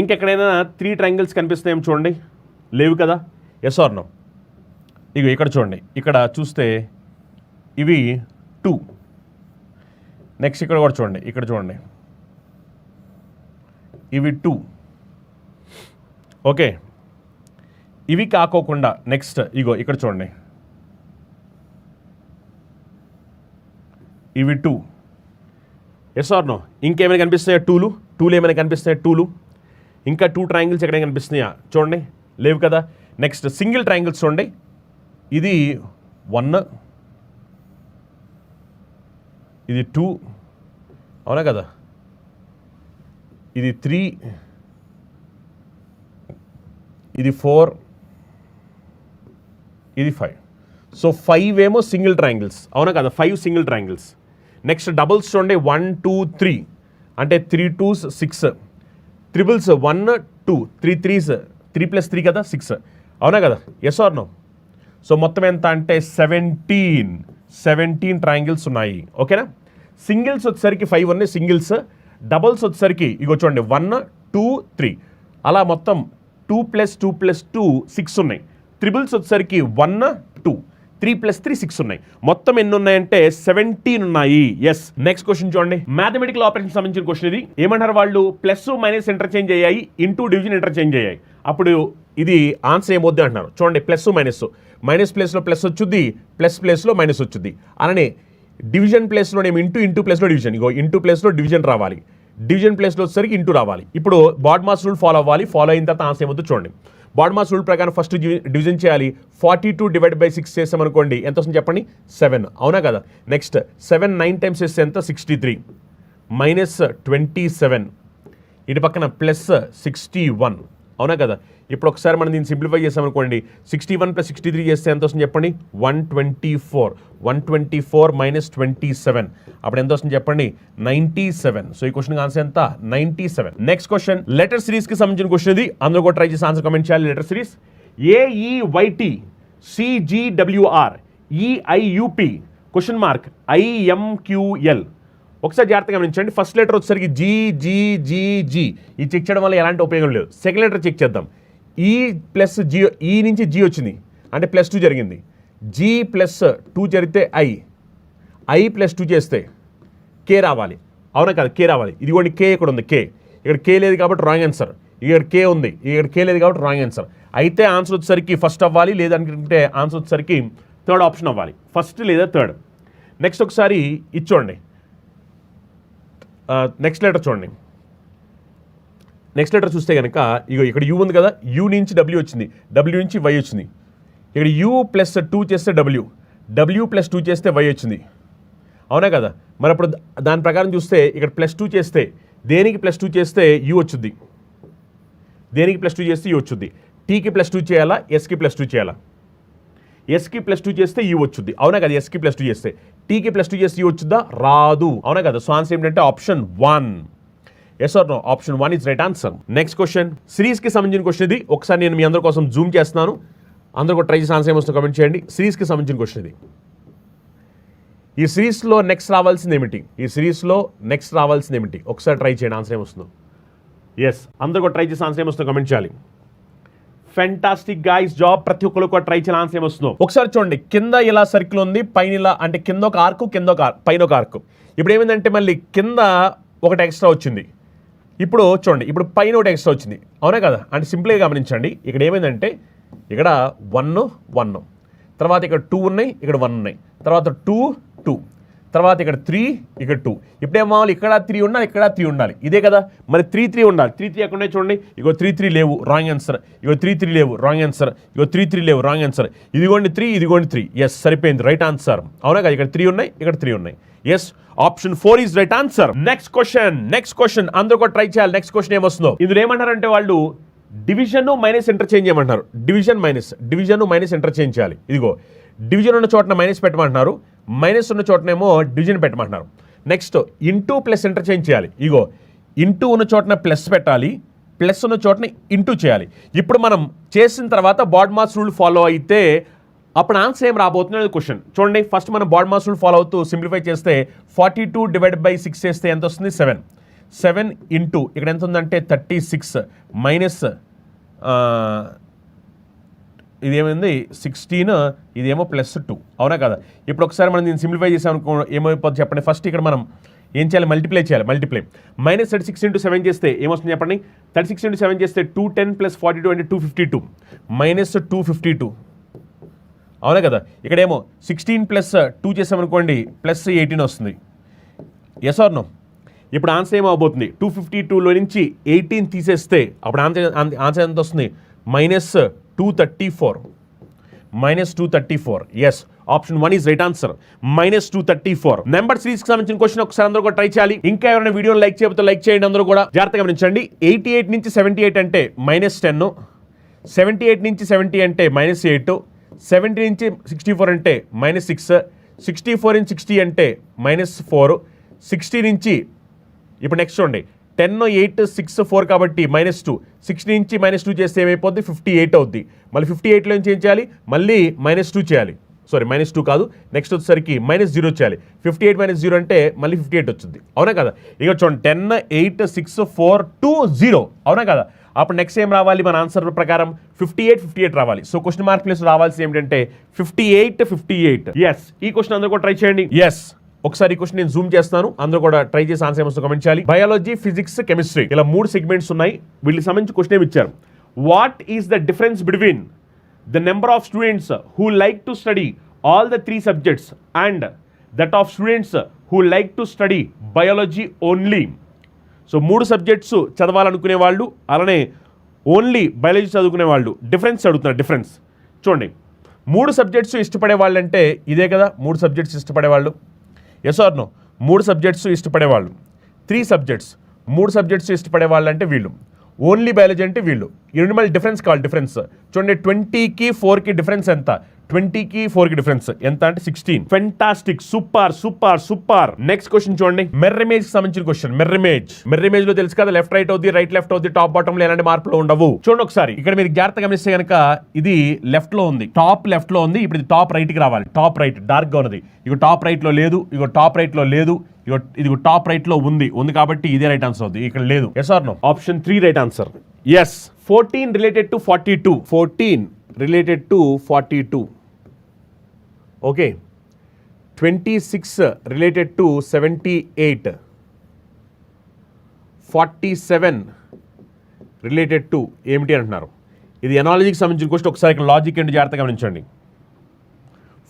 ఇంకెక్కడైనా 3 ట్రయాంగిల్స్ కనిపిస్తున్నాయేమో చూడండి, లేవు కదా. Yes or no. ఇవి ఇక్కడ చూడండి, ఇక్కడ చూస్తే ఇవి 2. నెక్స్ట్ ఇక్కడ కూడా చూడండి, ఇక్కడ చూడండి, ఇవి 2. ఓకే, ఇవి కాకోకుండా నెక్స్ట్ ఇగో ఇక్కడ చూడండి, ఇవి 2. Yes or no. ఇంకేమైనా కనిపిస్తున్నాయా 2లు? 2లు ఏమైనా కనిపిస్తున్నాయా 2లు? ఇంకా 2 ట్రయాంగిల్స్ ఎక్కడైనా కనిపిస్తున్నాయా చూడండి, లేవు కదా. నెక్స్ట్ సింగిల్ ట్రయాంగిల్స్ చూడండి, ఇది 1, ఇది 2. అవునా కదా, ఇది 3, ఇది 4, ఇది 5. సో 5 ఏమో సింగిల్ ట్రయాంగిల్స్. అవునా కదా, 5 సింగిల్ ట్రయాంగిల్స్. నెక్స్ట్ డబుల్స్ చూడండి, 1 2 3 అంటే 3 2s 6. ట్రిపుల్స్ 1 2, 3 3s 3 + 3 కదా 6. అవునా కదా. Yes or no. సో మొత్తం ఎంత అంటే 17 ట్రయాంగిల్స్ ఉన్నాయి. ఓకేనా. సింగిల్స్ వచ్చేసరికి 5 ఉన్నాయి సింగిల్స్. డబుల్స్ వచ్చేసరికి ఇగో చూడండి 1 2 3 అలా మొత్తం 2 + 2 + 2 6 ఉన్నాయి. త్రిబుల్స్ వచ్చేసరికి 1 2 3 + 3 6 ఉన్నాయి. మొత్తం ఎన్ని ఉన్నాయంటే 17 ఉన్నాయి. ఎస్. నెక్స్ట్ క్వశ్చన్ చూడండి, మ్యాథమెటికల్ ఆపరేషన్ సంబంధించిన క్వశ్చన్ ఇది. ఏమంటారు వాళ్ళు, ప్లస్ మైనస్ ఇంటర్చేంజ్ అయ్యాయి, ఇంటూ డివిజన్ ఇంటర్చేంజ్ అయ్యాయి. అప్పుడు ఇది ఆన్సర్ ఏమవుద్ది అంటున్నారు. చూడండి, ప్లస్ మైనస్, మైనస్ ప్లేస్లో ప్లస్ వచ్చుద్ది, ప్లస్ ప్లేస్లో మైనస్ వచ్చుద్ది. అలానే డివిజన్ ప్లేస్లో నేమ్ ఇంటూ ప్లేస్లో డివిజన్. ఇగో ఇంటూ ప్లేస్లో డివిజన్ రావాలి, డివిజన్ ప్లేస్లో వచ్చేసరికి ఇంటూ రావాలి. ఇప్పుడు బాడ్మాస్ రూల్ ఫాలో అవ్వాలి. ఫాలో అయిన తర్వాత ఆన్సర్ ఏమవుతుందో చూడండి. బాడ్మాస్ రూల్ ప్రకారం ఫస్ట్ డివిజన్ చేయాలి. 42 / 6 చేసామనుకోండి ఎంత వస్తుంది చెప్పండి, 7. అవునా కదా. నెక్స్ట్ 7 9 టైమ్స్ చేస్తే ఎంత, 63 మైనస్ 27, ఇటు పక్కన ప్లస్ 61. అవునా కదా. ఇప్పుడు ఒకసారి మనం దీన్ని సింప్లిఫై చేసామనుకోండి, 61 + 63 చేస్తే ఎంత వస్తుంది చెప్పండి, 124. 124 మైనస్ 27 అప్పుడు ఎంత వస్తుంది చెప్పండి, 97. సో ఈ క్వశ్చన్ ఆన్సర్ ఎంత, 97. నెక్స్ట్ క్వశ్చన్ లెటర్ సిరీస్ కి సంబంధించిన క్వశ్చన్ ఇది. అందరూ కూడా ట్రై చేసి ఆన్సర్ కమెంట్ చేయాలి. Letter series AEYT CGWR EIUP $IMQL. ఒకసారి జాగ్రత్తగా గమనించండి. ఫస్ట్ లెటర్ వచ్చేసరికి GGGG. ఈ చెక్ చేయడం వల్ల ఎలాంటి ఉపయోగం లేదు. సెకండ్ లెటర్ చెక్ చేద్దాం. E + G, ఈ నుంచి G వచ్చింది అంటే +2 జరిగింది. G + 2 జరిగితే I + 2 చేస్తే K రావాలి. అవునా కదా, K రావాలి. ఇదిగోండి K ఇక్కడ ఉంది, K ఇక్కడ K లేదు కాబట్టి రాంగ్ ఆన్సర్. ఇక్కడ K ఉంది, ఇక్కడ K లేదు కాబట్టి రాంగ్ ఆన్సర్. అయితే ఆన్సర్ వచ్చేసరికి ఫస్ట్ అవ్వాలి, లేదనుకుంటే ఆన్సర్ వచ్చేసరికి థర్డ్ ఆప్షన్ అవ్వాలి, ఫస్ట్ లేదా థర్డ్. నెక్స్ట్ ఒకసారి ఇచ్చోండి. నెక్స్ట్ లెటర్ చూడండి. నెక్స్ట్ లెటర్ చూస్తే కనుక ఇగో ఇక్కడ U ఉంది కదా, U నుంచి W వచ్చింది, W నుంచి Y వచ్చింది. ఇక్కడ U + 2 చేస్తే W + 2 చేస్తే Y వచ్చింది. అవునా కదా. మరి అప్పుడు దాని ప్రకారం చూస్తే ఇక్కడ +2 చేస్తే దేనికి +2 చేస్తే U వచ్చుద్ది, దేనికి +2 చేస్తే U వచ్చుద్ది. Tకి +2 చేయాలా, Sకి +2 చేయాలా. ఎస్కి +2 చేస్తే ఈ వచ్చుద్ది, అవునా కదా? ఎస్కి +2 చేస్తే టీకి +2 చేస్తే ఈ వచ్చుద్దా? రాదు, అవునా కదా? సో ఆన్సర్ ఏంటంటే option 1. Yes or no? Option 1 is right answer. Next question సిరీస్కి సంబంధించిన క్వశ్చన్ ఇది. ఒకసారి నేను మీ అందరి కోసం జూమ్ చేస్తున్నాను, అందరూ కూడా ట్రై చేసి ఆన్సర్ ఏమొస్తుందో కమెంట్ చేయండి. సిరీస్కి సంబంధించిన క్వశ్చన్ ఇది. ఈ సిరీస్లో నెక్స్ట్ రావాల్సింది ఏమిటి? ఒకసారి ట్రై చేయండి, ఆన్సర్ ఏమొస్తుందో. ఎస్, అందరూ కూడా ట్రై చేసి ఆన్సర్ ఏమొస్తుందో కమెంట్ చేయాలి. Fantastic guys job. ప్రతి ఒక్కరు కూడా ట్రై చేయాలి, ఆన్సర్ ఏమొస్తుందో ఒకసారి చూడండి. కింద ఇలా సర్కిల్ ఉంది, పైన ఇలా, అంటే కింద ఒక ఆర్కు, పైన ఒక ఆర్కు. ఇప్పుడు ఏమైందంటే మళ్ళీ కింద ఒకటి ఎక్స్ట్రా వచ్చింది, ఇప్పుడు చూడండి, ఇప్పుడు పైన ఒకటి ఎక్స్ట్రా వచ్చింది, అవునా కదా? అంటే సింపుల్గా గమనించండి. ఇక్కడ ఏమైందంటే ఇక్కడ 1, తర్వాత ఇక్కడ 2 ఉన్నాయి, ఇక్కడ 1 ఉన్నాయి, తర్వాత 2, తర్వాత ఇక్కడ 3, ఇక్కడ 2. ఇప్పుడే మామూలు ఇక్కడ 3 ఉండాలి, ఇక్కడ 3 ఉండాలి, ఇదే కదా? మరి 3 ఉండాలి. 3 ఎక్కడ ఉన్నాయి చూడండి. ఇగో 3 లేవు, రాంగ్ ఆన్సర్. ఇగో 3 లేవు, రాంగ్ ఆన్సర్. ఇగో 3 లేవు, రాంగ్ ఆన్సర్. ఇదిగోండి 3, ఇదిగోండి 3. ఎస్, సరిపోయింది, రైట్ ఆన్సర్, అవునా కదా? ఇక్కడ 3 ఉన్నాయి, ఇక్కడ 3 ఉన్నాయి. Yes, option 4 is right answer. Next question అందరూ కూడా ట్రై చేయాలి. నెక్స్ట్ క్వశ్చన్ ఏమొస్తుందో. ఇందులో ఏమంటారంటే వాళ్ళు డివిజన్ మైనస్ ఇంటర్చేంజ్ చేయమంటున్నారు. డివిజన్ మైనస్ ఇంటర్చేంజ్ చేయాలి. ఇదిగో డివిజన్ ఉన్న చోటన మైనస్ పెట్టమంటున్నారు, మైనస్ ఉన్న చోటనేమో డివిజన్ పెట్టమంటున్నారు. నెక్స్ట్ ఇంటూ ప్లస్ ఇంటర్చేంజ్ చేయాలి. ఇగో ఇంటూ ఉన్న చోటన ప్లస్ పెట్టాలి, ప్లస్ ఉన్న చోటన ఇంటూ చేయాలి. ఇప్పుడు మనం చేసిన తర్వాత బాడ్మాస్ రూల్ ఫాలో అయితే అప్పుడు ఆన్సర్ ఏం రాబోతుంది క్వశ్చన్. చూడండి, ఫస్ట్ మనం బాడ్మాస్ రూల్ ఫాలో అవుతూ సింప్లిఫై చేస్తే 42/6 చేస్తే ఎంత వస్తుంది? 7 ఇంటూ ఇక్కడ ఎంత ఉందంటే 36 మైనస్ ఇదేమైంది 16, ఇదేమో +2, అవునా కదా? ఇప్పుడు ఒకసారి మనం దీన్ని సింప్లిఫై చేసామనుకో ఏమైపోతుంది చెప్పండి. ఫస్ట్ ఇక్కడ మనం ఏం చేయాలి? మల్టిప్లై చేయాలి. -36 × 7 చేస్తే ఏమొస్తుంది చెప్పండి? 36 × 7 చేస్తే 210 + 42 అంటే 252, -252, అవునా కదా? ఇక్కడేమో 16 + 2 చేసామనుకోండి +18 వస్తుంది. Yes or no? ఇప్పుడు ఆన్సర్ ఏమవబోతుంది? 252లో నుంచి 18 తీసేస్తే అప్పుడు ఆన్సర్ ఎంత వస్తుంది? -234. Yes, option 1 is right answer. -234. Number సిరీస్కి సంబంధించిన క్వశ్చన్ ఒకసారి అందరూ కూడా ట్రై చేయాలి. ఇంకా ఎవరైనా వీడియోని లైక్ చేయకపోతే లైక్ చేయండి, అందరూ కూడా జాగ్రత్తగా గమనించండి. 88 నుంచి 78 అంటే -10, 78 నుంచి 70 అంటే -8, 70 నుంచి 64 అంటే -6, 64 నుంచి 60 అంటే -4, 60 నుంచి ఇప్పుడు నెక్స్ట్ చూడండి 10, 8, 6, 4 కాబట్టి -2, 60 నుంచి -2 చేస్తే ఏమైపోద్ది? 58 అవుద్ది. మళ్ళీ 58లో నుంచి ఏం చేయాలి? మళ్ళీ -2 చేయాలి. సారీ, -2 కాదు, నెక్స్ట్ వచ్చేసరికి -0 చేయాలి. 58 - 0 అంటే మళ్ళీ 58 వచ్చింది, అవునా కదా? ఇక చూడండి 10, 8, 6, 4, 2, 0, అవునా కదా? అప్పుడు నెక్స్ట్ ఏం రావాలి? మన ఆన్సర్ ప్రకారం 58 రావాలి. సో క్వశ్చన్ మార్క్ ప్లేస్ రావాల్సి ఏమిటంటే 58. ఎస్, ఈ క్వశ్చన్ అందరూ కూడా ట్రై చేయండి. ఎస్, ఒకసారి ఈ క్వశ్చన్ నేను జూమ్ చేస్తాను, అందరూ కూడా ట్రై చేసి ఆన్సర్ ఏమొస్తుందో కమెంట్ చేయాలి. బయాలజీ, ఫిజిక్స్, కెమిస్ట్రీ ఇలా 3 సెగ్మెంట్స్ ఉన్నాయి. వీళ్ళకి సంబంధించి క్వశ్చన్ ఏమి ఇచ్చారు? What is the difference between the number of students who like to study all the 3 subjects and that of students who like to study biology only? So 3 subjects చదవాలనుకునే వాళ్ళు, అలానే only biology చదువుకునే వాళ్ళు difference అడుగుతున్నారు. Difference చూడండి. 3 subjects ఇష్టపడే వాళ్ళు అంటే ఇదే కదా, 3 సబ్జెక్ట్స్ ఇష్టపడేవాళ్ళు. Yes or no? 3 సబ్జెక్ట్స్ ఇష్టపడేవాళ్ళు. 3 సబ్జెక్ట్స్ 3 సబ్జెక్ట్స్ ఇష్టపడేవాళ్ళు అంటే వీళ్ళు. ఓన్లీ బయాలజీ అంటే వీళ్ళు. ఈ రెండు మళ్ళీ డిఫరెన్స్ కావాలి. డిఫరెన్స్ చూడండి, 20కి 4కి డిఫరెన్స్ ఎంత? 20కి 4కి డిఫరెన్స్ ఎంత అంటే 16. Fantastic, super. నెక్స్ట్ క్వశ్చన్ చూడండి, మిర్రర్ ఇమేజ్ కి సంబంధించిన క్వశ్చన్. మిర్రర్ ఇమేజ్ లో తెలుసు కదా, లెఫ్ట్ రైట్ అవుద్ది, రైట్ లెఫ్ట్ అవుద్ది, టాప్ బాటమ్ లో ఎలాంటి మార్పులు ఉండవు. చూడండి ఒకసారి, ఇక్కడ మీరు జాగ్రత్తగా గమనిస్తే కనుక ఇది లెఫ్ట్ లో ఉంది, టాప్ లెఫ్ట్ లో ఉంది. ఇప్పుడు ఇది టాప్ రైట్ కి రావాలి. టాప్ రైట్ డార్క్ గా ఉన్నది, ఇక టాప్ రైట్ లో లేదు, ఇక టాప్ రైట్ లో లేదు, ఇది టాప్ రైట్ లో ఉంది కాబట్టి ఇదే రైట్ ఆన్సర్ అవుతుంది. ఇక్కడ లేదు. Yes or no? Option 3 right answer. Yes, 14 related to 42. 14 related to 42. Okay, 26 related to 78. 47 related to ఏమిటి అంటున్నారు? ఇది ఎనాలజీకి సంబంధించిన క్వశ్చన్. ఒకసారి ఇక్కడ లాజిక్ ఏంటి జాగ్రత్తగా గమనించండి.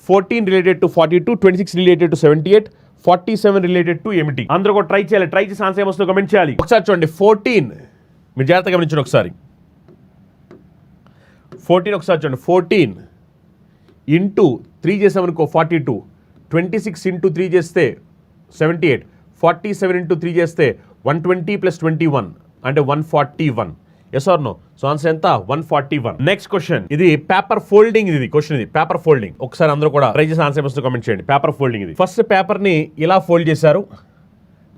14 related to 42, 26 related to 78, 47 related to ఏమిటి? అందరూ కూడా ట్రై చేయాలి. ట్రై చేసి ఆన్సర్ ఏమొస్తుందో కమెంట్ చేయాలి. ఒకసారి చూడండి, 14 మీరు జాగ్రత్తగా గమనించండి. ఒకసారి 14 ఒకసారి చూడండి. 14 ఇంటూ 3 చేసామనుకో 42, 26 ఇంటూ 3 చేస్తే 78, 47 ఇంటూ 3 చేస్తే 120 + 21 అంటే 141. Yes or no? So answer ఎంత? 141. నెక్స్ట్ క్వశ్చన్, ఇది పేపర్ ఫోల్డింగ్. ఇది క్వశ్చన్, ఇది పేపర్ ఫోల్డింగ్. ఒకసారి అందరూ కూడా ట్రై చేసి ఆన్సర్ వస్తుంది కామెంట్ చేయండి. పేపర్ ఫోల్డింగ్ ఇది. ఫస్ట్ పేపర్ని ఇలా ఫోల్డ్ చేశారు,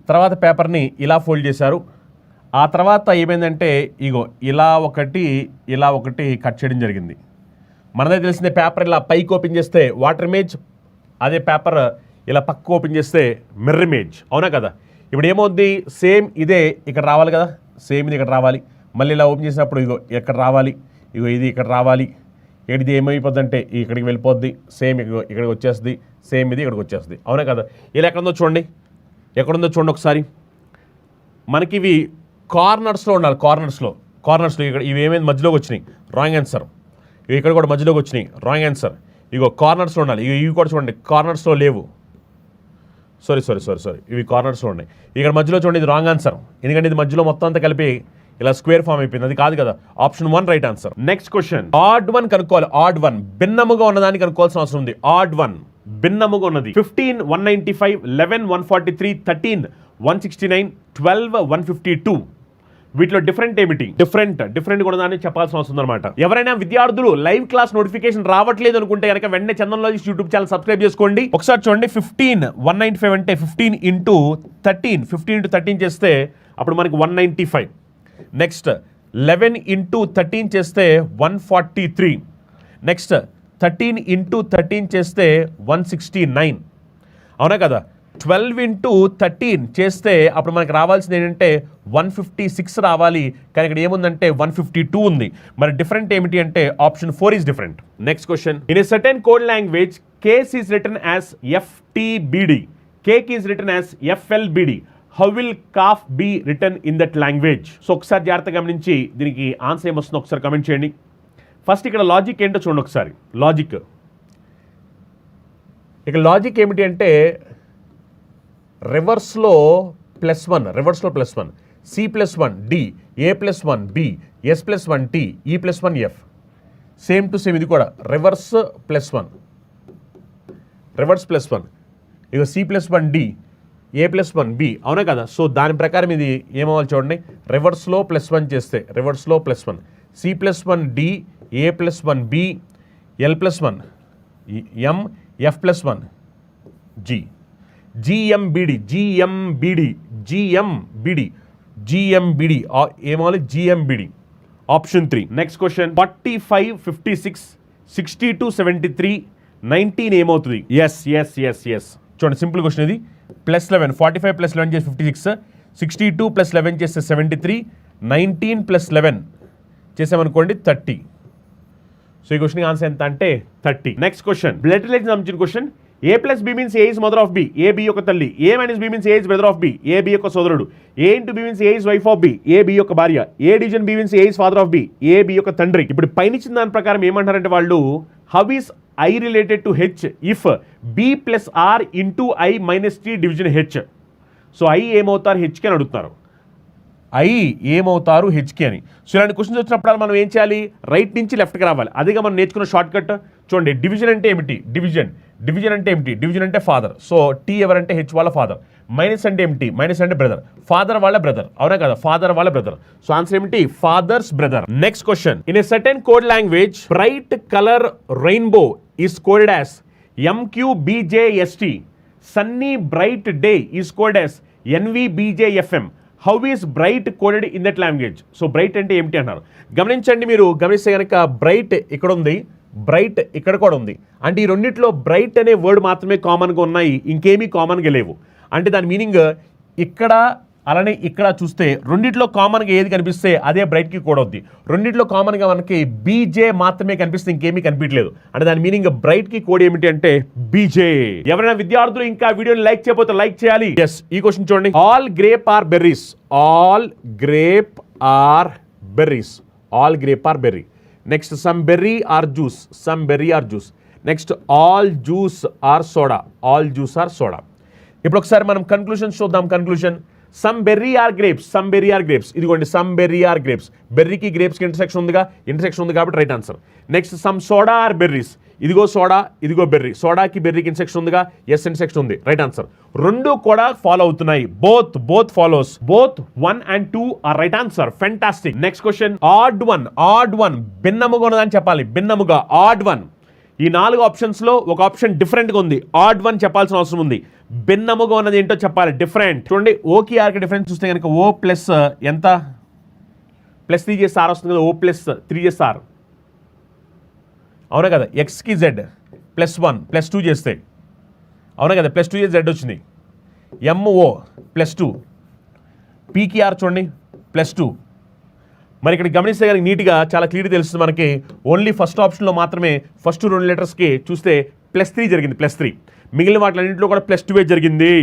తర్వాత పేపర్ని ఇలా ఫోల్డ్ చేశారు, ఆ తర్వాత ఏమైందంటే ఇగో ఇలా ఒకటి కట్ చేయడం జరిగింది. మనదే తెలిసిందే, పేపర్ ఇలా పైకి ఓపెన్ చేస్తే వాటర్ ఇమేజ్, అదే పేపర్ ఇలా పక్క ఓపెన్ చేస్తే మిర్రర్ ఇమేజ్, అవునా కదా? ఇప్పుడు ఏమవుద్ది, సేమ్ ఇదే ఇక్కడ రావాలి కదా, సేమ్ ఇది ఇక్కడ రావాలి, మళ్ళీ ఇలా ఓపెన్ చేసినప్పుడు ఇగో ఇక్కడ రావాలి, ఇగో ఇది ఇక్కడ రావాలి, ఇది ఏమైపోద్ది అంటే ఇక్కడికి వెళ్ళిపోద్ది, సేమ్ ఇక్కడికి వచ్చేస్తుంది, సేమ్ ఇది ఇక్కడికి వచ్చేస్తుంది, అవునా కదా? ఇలా ఎక్కడుందో చూడండి, ఎక్కడుందో చూడండి ఒకసారి. మనకి ఇవి కార్నర్స్లో ఉండాలి, కార్నర్స్లో ఇక్కడ ఇవి ఏమైంది మధ్యలోకి వచ్చినాయి, రాంగ్ ఆన్సర్. ఇవి ఇక్కడ కూడా మధ్యలోకి వచ్చినాయి, రాంగ్ ఆన్సర్. ఇగో కార్నర్స్లో ఉండాలి, ఇవి కూడా చూడండి కార్నర్స్లో లేవు, సారీ ఇవి కార్నర్స్లో ఉన్నాయి. ఇక్కడ మధ్యలో చూడండి, ఇది రాంగ్ ఆన్సర్, ఎందుకంటే ఇది మధ్యలో మొత్తం అంతా కలిపి ఇలా స్క్వేర్ ఫామ్ అయిపోయింది, అది కాదు కదా. Option 1 right answer. Next question, odd 1 కనుక్కోవాలి. ఆడ్ 1 భిన్నముగా ఉన్నదాన్ని కనుక్కోవాల్సిన అవసరం ఉంది. ఆడ్ 1 భిన్నముగా ఉన్నది 15 195, 11 143, 13 169, 12 152. వీటిలో డిఫరెంట్ ఏమిటి? డిఫరెంట్ కూడా దాన్ని చెప్పాల్సిన అవసరం అనమాట. ఎవరైనా విద్యార్థులు లైవ్ క్లాస్ నోటిఫికేషన్ రావట్లేదు అనుకుంటే కనుక వెంటనే Chandan logics YouTube channel subscribe చేసుకోండి. ఒకసారి చూడండి, 15 195 అంటే 15 ఇంటూ 13 చేస్తే అప్పుడు మనకి 195. నెక్స్ట్ 11 ఇంటూ 13 చేస్తే 143. నెక్స్ట్ 13 ఇంటూ 13 చేస్తే 169, అవునా కదా? 12 ఇంటూ 13 చేస్తే అప్పుడు మనకి రావాల్సింది ఏంటంటే 156 రావాలి, కానీ ఇక్కడ ఏముందంటే 152 ఉంది. మరి డిఫరెంట్ ఏమిటి అంటే option 4 is different. Next question, in a certain code language case is written as FTBD, cake is written as FLBD. How will coffee be written in that language? So ఒకసారి జాగ్రత్తగా గమనించి దీనికి ఆన్సర్ ఏమొస్తుందో ఒకసారి comment చేయండి. First ఇక్కడ logic ఏంటో చూడండి ఒకసారి. లాజిక్ ఏమిటి అంటే రివర్స్లో +1, C+1 D, A+1 B, S+1 T, E+1 F. Same to same ఇది కూడా రివర్స్ +1, ఇక C+1 D, A+1 B, అవునా కదా? సో దాని ప్రకారం ఇది ఏమవ్వాలి చూడండి, రివర్స్లో +1 చేస్తే రివర్స్లో +1, C+1 D, A+1 B, L+1 M, F+1 G. GMBD ఏమవాలి? GMBD. Option 3. Next question, 45 56 62 73 19 ఏమవుతుంది? ఎస్ చూడండి, సింపుల్ క్వశ్చన్ ఇది. +11, 45 + 11 చేస్తే 56, 62 + 11 చేస్తే 73, 19 + 11 చేసామనుకోండి 30. సో ఈ క్వశ్చన్ ఆన్సర్ ఎంత అంటే 30. నెక్స్ట్ క్వశ్చన్, బ్లడ్ రిలేషన్ సంబంధించిన question. A plus B means A is mother of B. A B యొక్క తల్లి. A minus B means A is brother of B. A B యొక్క సోదరుడు. A into B means A is wife of B. A B యొక్క భార్య. A division B means A is father of B. A B యొక్క తండ్రి. ఇప్పుడు పైన ఇచ్చిన దాని ప్రకారం ఏమంటారంటే వాళ్ళు, how is I related to H if B plus R into I minus T division H. So I ఏమవుతారు హెచ్కి అని అడుగుతున్నారు. ఐ ఏమవుతారు హెచ్కి అని. సో ఇలాంటి క్వశ్చన్స్ వచ్చినప్పుడు మనం ఏం చేయాలి? రైట్ నుంచి లెఫ్ట్కి రావాలి. అదిగా మనం నేర్చుకున్న షార్ట్ కట్. చూడండి, డివిజన్ అంటే ఏమిటి? డివిజన్ అంటే ఏమిటి? డివిజన్ అంటే ఫాదర్. సో టీ ఎవరంటే హెచ్ వాళ్ళ ఫాదర్. మైనస్ అంటే ఏమిటి? మైనస్ అంటే బ్రదర్. ఫాదర్ వాళ్ళ బ్రదర్, అవునా కదా? ఫాదర్ వాళ్ళ బ్రదర్. సో ఆన్సర్ ఏమిటి? Father's brother. Next question, in a certain code language bright colour rainbow is coded as MQBJST. Sunny bright day is coded as NVBJFM. How is bright coded in that language? So bright అంటే ఏమిటి అన్నారు. గమనించండి, మీరు గమనిస్తే కనుక bright ఇక్కడ ఉంది, bright ఇక్కడ కూడా ఉంది. అంటే ఈ రెండిట్లో బ్రైట్ అనే వర్డ్ మాత్రమే కామన్గా ఉన్నాయి, ఇంకేమీ కామన్గా లేవు. అంటే దాని మీనింగ్ ఇక్కడ అలానే ఇక్కడ చూస్తే రెండిట్లో కామన్గా ఏది కనిపిస్తే అదే బ్రైట్కి కూడా ఉంది. రెండిట్లో కామన్గా మనకి బీజే మాత్రమే కనిపిస్తే ఇంకేమీ కనిపించలేదు. అంటే దాని మీనింగ్ బ్రైట్కి కోడ్ ఏమిటి అంటే బీజే. ఎవరైనా విద్యార్థులు ఇంకా వీడియోని లైక్ చేయకపోతే లైక్ చేయాలి. ఎస్, ఈ క్వశ్చన్ చూడండి. All grape are berries. All grape are berries. All grape are berry. Next, some berry are juice. Some berry are juice. Next, all juice are soda. All juice are soda. ఇప్పుడు ఒకసారి మనం conclusions చూద్దాం. Conclusion, some berry are grapes. Some berry are grapes. ఇదిగోండి, some berry are grapes. బెర్రీకి గ్రేప్స్కి intersection ఉంది కాబట్టి right answer. Next, some soda are berries. ఇదిగో సోడా, ఇదిగో బెర్రీ. సోడాకి బెర్రీకి ఇన్సెక్షన్ ఉందిగా, ఎస్ ఇన్సెక్షన్ ఉంది, రైట్ ఆన్సర్. రెండు కూడా ఫాలో అవుతున్నాయి. Both follows. Both 1 and 2 are right answer. Fantastic. Next question. Odd one భిన్నముగా ఉన్నదని చెప్పాలి. భిన్నముగా ఆడ్ వన్. ఈ 4 ఆప్షన్స్ లో ఒక ఆప్షన్ డిఫరెంట్ గా ఉంది. ఆడ్ వన్ చెప్పాల్సిన అవసరం ఉంది. భిన్నముగా ఉన్నది ఏంటో చెప్పాలి. డిఫరెంట్. చూడండి, ఓకి ఆర్కి డిఫరెన్స్ చూస్తే కనుక ఓ ప్లస్ ఎంత ప్లస్ 3 చేస్తే ఆర్ వస్తుంది కదా. ఓ ప్లస్ 3 చేస్తే ఆర్, అవునా కదా. ఎక్స్కి జెడ్ +1 +2 చేస్తే, అవునా కదా, +2 చేసి జెడ్ వచ్చింది. ఎంఓ +2, పీకి ఆర్ చూడండి +2. మరి ఇక్కడ గమనిస్తే కనుక నీట్గా చాలా క్లియర్ తెలుస్తుంది మనకి. ఓన్లీ ఫస్ట్ ఆప్షన్లో మాత్రమే ఫస్ట్ 2 లెటర్స్కి చూస్తే +3 జరిగింది. +3. మిగిలిన వాటిలన్నింటిలో కూడా +2 జరిగింది.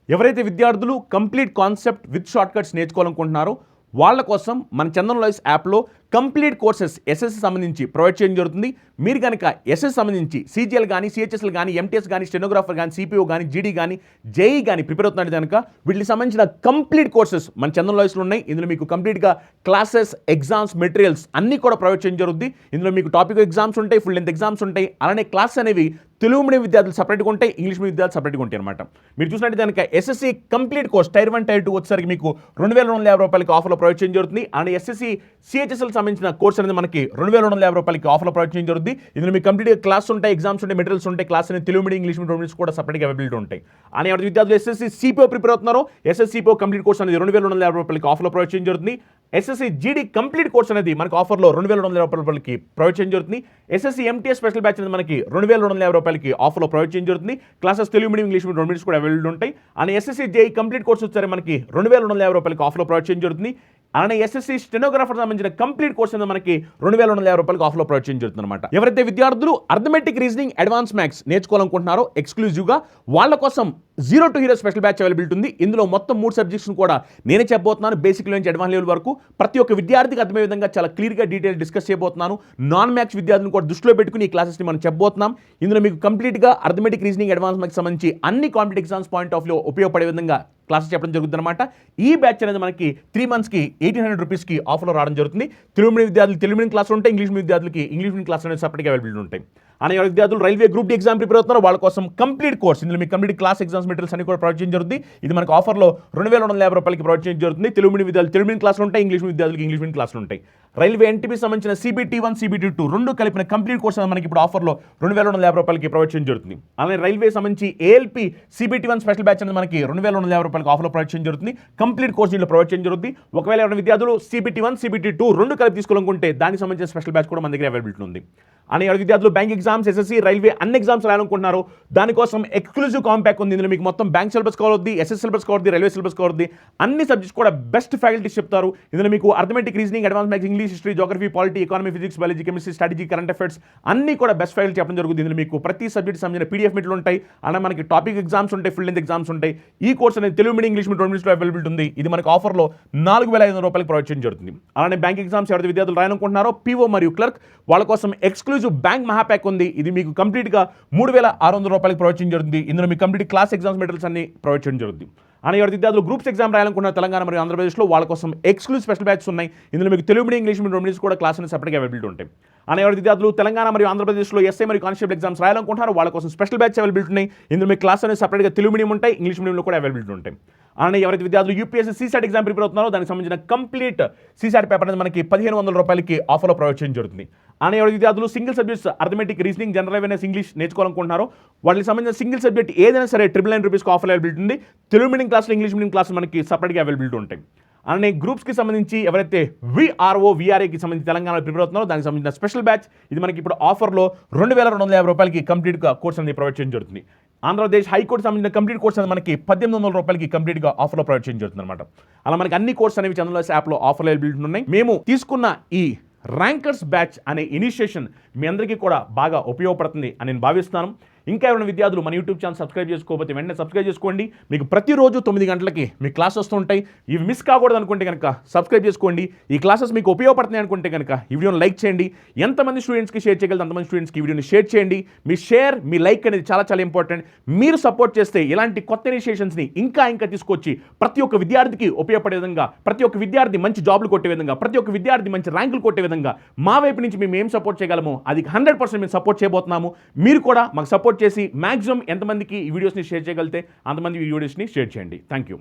ఎవరైతే విద్యార్థులు complete concept with shortcuts నేర్చుకోవాలనుకుంటున్నారో వాళ్ళ కోసం మన చందన్ లాయిస్ యాప్లో కంప్లీట్ కోర్సెస్ ఎస్ఎస్సి సంబంధించి ప్రొవైడ్ చేయడం జరుగుతుంది. మీరు కనుక ఎస్ఎస్ సంబంధించి సీజీఎల్ కానీ, సిహెచ్ఎస్ఎల్ కానీ, ఎంటీఎస్ కానీ, స్టెనోగ్రాఫర్ కానీ, సిపిఓ కానీ, జీడీ కానీ, జేఈ కానీ ప్రిపేర్ అవుతున్నట్టు కనుక వీటికి సంబంధించిన కంప్లీట్ కోర్సెస్ మన చందన్ లాయిస్లో ఉన్నాయి. ఇందులో మీకు కంప్లీట్గా క్లాసెస్, ఎగ్జామ్స్, మెటీరియల్స్ అన్నీ కూడా ప్రొవైడ్ చేయడం జరుగుతుంది. ఇందులో మీకు టాపిక్ ఎగ్జామ్స్ ఉంటాయి, ఫుల్ లెంత్ ఎగ్జామ్స్ ఉంటాయి. అలానే క్లాస్ అనేవి తెలుగు మీడియం విద్యార్థులు సపరేట్గా ఉంటాయి, ఇంగ్లీష్ మీడియం విద్యార్థులు సపరేట్గా ఉంటాయి అనమాట. మీరు చూసినట్టు కనుక SSC complete course tier 1, tier 2 వచ్చేసరికి మీకు 2250 రూపాయలకి ఆఫర్లో ప్రొవైడ్ చేయడం జరుగుతుంది. అలానే ఎస్ఎస్సి సిహెచ్ఎస్ఎల్ సంబంధించిన కోర్స్ అనేది మనకి 2250 రూపాయలకి ఆఫర్లో ప్రొవైడ్ చేయడం జరుగుతుంది. ఇందులో మీకు కంప్లీట్గా క్లాస్ ఉంటాయి, ఎగ్జామ్స్ ఉంటాయి, మెటీరియల్స్ ఉంటాయి. క్లాస్ అనేది తెలుగు మీడియం, ఇంగ్లీష్ మీడియం కూడా సపరేట్గా అవైలబిలిటీ ఉంటాయి. అని ఎవరి విద్యార్థులు ఎస్ఎస్సి సిపిఓ ప్రిపేర్ అవుతున్నారో ఎస్ఎస్సి సిపిఓ కంప్లీట్ కోర్స్ అనేది 2250 రూపాయలకి ఆఫర్లో ప్రొవైడ్ చేయడం జరుగుతుంది. ఎస్ఎస్సి జీడీ కంప్లీట్ కోర్స్ అనేది మనకు ఆఫర్లో 2250 రూపాయలకి ప్రొవైడ్ చేయడం జరుగుతుంది. ఎస్ఎస్సి ఎంటీఎస్ స్పెషల్ బ్యాచ్ అనేది మనకి 2250 రూపాయలకి ఆఫర్లో ప్రొవైడ్ చేయడం జరుగుతుంది. Classes Telugu medium, English medium కూడా అవైలబుల్ ఉంటాయి. అని ఎస్ఎస్సి జేఈ కంప్లీట్ కోర్స్ వచ్చారు మనకి 2250 రూపాయలకి ఆఫర్లో ప్రొవైడ్ చేయడం జరుగుతుంది. అలానే ఎస్ఎస్సి స్టెనోగ్రాఫర్ సంబంధించిన కంప్లీట్ కోర్స్ అనేది మనకి 2250 రూపాయలకి ఆఫర్లో ప్రొవైడ్ చేయడం జరుగుతుంది అనమాట. ఎవరైతే విద్యార్థులు అర్థమెటిక్, రీజనింగ్, అడ్వాన్స్ మ్యాథ్స్ నేర్చుకోవాలనుకుంటున్నారో ఎక్స్క్లూజివ్గా వాళ్ళ కోసం 0 to hero special batch availability ఉంది. ఇందులో మొత్తం 3 సబ్జెక్ట్స్ కూడా నేనే చెప్పబోతున్నాను. బేసిక్ నుంచి అడ్వాన్స్ లెవెల్ వరకు ప్రతి ఒక్క విద్యార్థికి అర్థమయ్యే విధంగా చాలా క్లియర్గా డీటెయిల్ డిస్కస్ చేయబోతున్నాను. నాన్ మ్యాథ్స్ విద్యార్థులను కూడా దృష్టిలో పెట్టుకుని ఈ క్లాసెస్ని మనం చెప్పబోతున్నాం. ఇందులో మీకు కంప్లీట్గా అర్థమెటిక్, రీజనింగ్, అడ్వాన్స్ మ్యాథ్స్ సంబంధించి అన్ని competitive exams point of view ఉపయోగపడే విధంగా క్లాసెస్ చెప్పడం జరుగుతుంది అనమాట. ఈ బ్యాచ్ అనేది మనకి 3 monthsకి 1800 రూపీస్కి ఆఫర్లో రావడం జరుగుతుంది. తెలుగు మీడియం విద్యార్థులు తెలుగు మీడియం క్లాసులు ఉంటాయి, ఇంగ్లీష్ మీడియం విద్యార్థులకి ఇంగ్లీష్ మీడియం క్లాసులు అనేది సపరేట్గా అవైలబిలిటీ ఉంటాయి. అని ఎవరి విద్యార్థులు railway group D exam prepare అవుతున్నారు వాళ్ళ కోసం కంప్లీట్ కోర్స్, ఇందులో మీకు కంప్లీట్ క్లాస్, ఎగ్జామ్స్, మెటీరియల్స్ అన్ని కూడా ప్రొవైడ్ చేయడం జరుగుతుంది. ఇది మనకు ఆఫర్లో 2250 రూపాయలకి ప్రొవైడ్ చేయడం జరుగుతుంది. తెలుగు మీడియం విద్యార్థులు తెలుగు మీడియం క్లాసులు ఉంటాయి, ఇంగ్లీష్ మీడియం విద్యార్థులకి ఇంగ్లీష్ మీడియం క్లాసులు ఉంటాయి. రైల్వే ఎన్టీపీ సంబంధించిన CBT1, CBT2 రెండు కలిపిన కంప్లీట్ కోర్స్ మనకి ఇప్పుడు ఆఫర్లో 2250 రూపాయలకి ప్రొవైడ్ చేయడం జరుగుతుంది. అలానే రైల్వే సంబంధించి ALP CBT1 స్పెషల్ బ్యాచ్ అనేది మనకి 2250 రూపాయలకి ఆఫర్లో ప్రొవైడ్ చేయడం జరుగుతుంది. కంప్లీట్ కోర్స్ దీంట్లో ప్రొవైడ్ చేయడం జరుగుతుంది. ఒకవేళ ఎవరైనా విద్యార్థులు CBT1, CBT2 రెండు కలిపి తీసుకోవాలనుకుంటే దానికి సంబంధించిన స్పెషల్ బ్యాచ్ కూడా మన దగ్గర అవైలబిలిటీ ఉంది. అని ఎవరి విద్యార్థులు బ్యాంక్ ఎగ్జామ్స్, SSC, రైల్వే అన్ని ఎగ్జామ్స్ రాయాలనుకుంటున్నారు దానికోసం ఎక్స్క్లూజివ్ కాంపాక్ ఉంది. ఇందులో మీకు మొత్తం బ్యాంక్ సిలబస్ కవర్ అవుద్ది, SS సిలబస్ కవర్ అవుద్ది, రైల్వే సిలబస్ కవర్ అవుద్ది. అన్ని సబ్జెక్ట్స్ కూడా బెస్ట్ ఫ్యాకల్టీస్ చెప్తారు. ఇందులో మీకు arithmetic, reasoning, advance maths, English, history, geography, polity, economy, physics, biology, chemistry, strategy, current affairs అన్ని కూడా బెస్ట్ ఫ్యాకల్టీ చెప్పడం జరుగుతుంది. ఇందులో మీకు ప్రతి సబ్జెక్ట్ సంబంధించిన PDF మెటీరియల్ ఉంటాయి. అలానే మనకి టాపిక్ ఎగ్జామ్స్ ఉంటాయి, ఫుల్ లెంత్ ఎగ్జామ్స్ ఉంటాయి. ఈ కోర్స్ అనేది తెలుగు మీడియం, ఇంగ్లీష్ మీడియం రెండింటిలో అవైలబిలిటీ ఉంది. ఇది మనకు ఆఫర్లో 4500 రూపాయలకి ప్రొవైడ్ చేయడం జరుగుతుంది. అలానే బ్యాంక్ ఎగ్జామ్స్ ఎవరైతే విద్యార్థులు రాయాలనుకుంటున్నారో PO మరియు క్లర్క్ వాళ్ళ కోసం ఎక్స్క్లూజివ్ బ్యాంక్ మహాప్యాక్ ఉంది. ఇది మీకు కంప్లీట్గా 3600 రూపాయలకి ప్రొవైడ్ చేయడం జరుగుతుంది. ఇందులో మీకు కంప్లీట్ క్లాస్, ఎగ్జామ్స్, మెటీరియల్స్ అన్ని ప్రొవైడ్ చేయడం జరుగుతుంది. అని ఎవరి విద్యార్థులు గ్రూప్స్ ఎగ్జామ్ రాయాలనుకున్న తెలంగాణ మరియు ఆంధ్రప్రదేశ్లో వాళ్ళ కోసం ఎక్స్క్లూజివ్ స్పెషల్ బ్యాచ్ ఉన్నాయి. ఇందులో మీకు తెలుగు మీడియం, ఇంగ్లీష్ మీడియం రెండింటి కూడా క్లాస్ అనేది సపరేట్గా అవైలబిలిటీ ఉంటాయి. అని ఎవరి విద్యార్థులు తెలంగాణ మరియు ఆంధ్రప్రదేశ్లో SI మరియు కానిస్టేబుల్ ఎగ్జామ్స్ రాయాలనుకుంటున్నారు వాళ్ళ కోసం స్పెషల్ బ్యాచ్ అవైలబిలిటీ ఉన్నాయి. ఇందులో మీకు క్లాస్ అనేది సపరేట్గా తెలుగు మీడియం ఉంటాయి, ఇంగ్లీష్ మీడియంలో కూడా అవైలబిలిటీ ఉంటాయి. అలానే ఎవరైతే విద్యార్థులు UPSC CSAT ఎగ్జామ్ ప్రిపేర్ అవుతున్నారో దానికి సంబంధించిన కంప్లీట్ CSAT పేపర్ అనేది మనకి 1500 రూపాయలకి ఆఫర్లో ప్రొవైడ్ చేయడం జరుగుతుంది. అలానే ఎవరైతే విద్యార్థులు single subjects arithmetic, reasoning, general awareness, English నేర్చుకోవాలనుకుంటున్నారో వాళ్ళకి సంబంధించిన సింగిల్ సబ్జెక్ట్ ఏదైనా సరే 999 రూపీస్కి ఆఫర్ అవైలబిలిటీ ఉంది. తెలుగు మీడియం క్లాసులు, ఇంగ్లీష్ మీడియం క్లాసులు మనకి సపరేట్గా అవైలబిలిటీ ఉంటాయి. అలానే గ్రూప్స్కి సంబంధించి ఎవరైతే VROకి సంబంధించి తెలంగాణలో ప్రిపేర్ అవుతున్నారో దానికి సంబంధించిన స్పెషల్ బ్యాచ్ ఇది మనకి ఇప్పుడు ఆఫర్లో 2250 రూపాయలకి కంప్లీట్గా కోర్స్ అనేది ప్రొవైడ్ చేయడం జరుగుతుంది. ఆంధ్రప్రదేశ్ హైకోర్టు సంబంధించిన కంప్లీట్ కోర్స్ అనేది మనకి 1800 రూపాయలకి కంప్లీట్గా ఆఫర్లో ప్రొవైడ్ చేయడం జరుగుతుంది అనమాట. అలా మనకి అన్ని కోర్స్ అనేవి చందన్ లాయిస్ యాప్లో ఆఫర్లో అవైలబిలిటీ ఉన్నాయి. మేము తీసుకున్న ఈ ర్యాంకర్స్ బ్యాచ్ అనే ఇనిషియేషన్ మీ అందరికీ కూడా బాగా ఉపయోగపడుతుంది అని నేను భావిస్తున్నాను. ఇంకా ఎవరైనా విద్యార్థులు మన యూట్యూబ్ ఛానల్ సబ్స్క్రైబ్ చేసుకోకపోతే వెంటనే సబ్స్క్రైబ్ చేసుకోండి. మీకు ప్రతిరోజు 9 గంటలకి మీ క్లాస్ వస్తుంటాయి. ఇవి మిస్ కాకూడదు అనుకుంటే కనుక సబ్స్క్రైబ్ చేసుకోండి. ఈ క్లాసెస్ మీకు ఉపయోగపడుతున్నాయి అనుకుంటే కనుక ఈ వీడియోని లైక్ చేయండి. ఎంతమంది స్టూడెంట్స్కి షేర్ చేయగలరు అంతమంది స్టూడెంట్స్కి ఈ వీడియోని షేర్ చేయండి. మీ షేర్, మీ లైక్ అనేది చాలా చాలా ఇంపార్టెంట్. మీరు సపోర్ట్ చేస్తే ఇలాంటి కొత్త ఇనిషియేషన్స్ని ఇంకా తీసుకొచ్చి ప్రతి ఒక్క విద్యార్థికి ఉపయోగపడే విధంగా, ప్రతి ఒక్క విద్యార్థి మంచి జాబ్లు కొట్టే విధంగా, ప్రతి ఒక్క విద్యార్థి మంచి ర్యాంకులు కొట్టే విధంగా మా వైపు నుంచి మేము ఏం సపోర్ట్ చేయగలమో అది 100% మేము సపోర్ట్ చేయబోతున్నాము. మీరు కూడా మాకు సపోర్ట్ చేసి మాక్సిమం ఎంతమందికి ఈ వీడియోస్ని షేర్ చేయగలిగితే అంతమంది ఈ వీడియోస్ని షేర్ చేయండి. Thank you.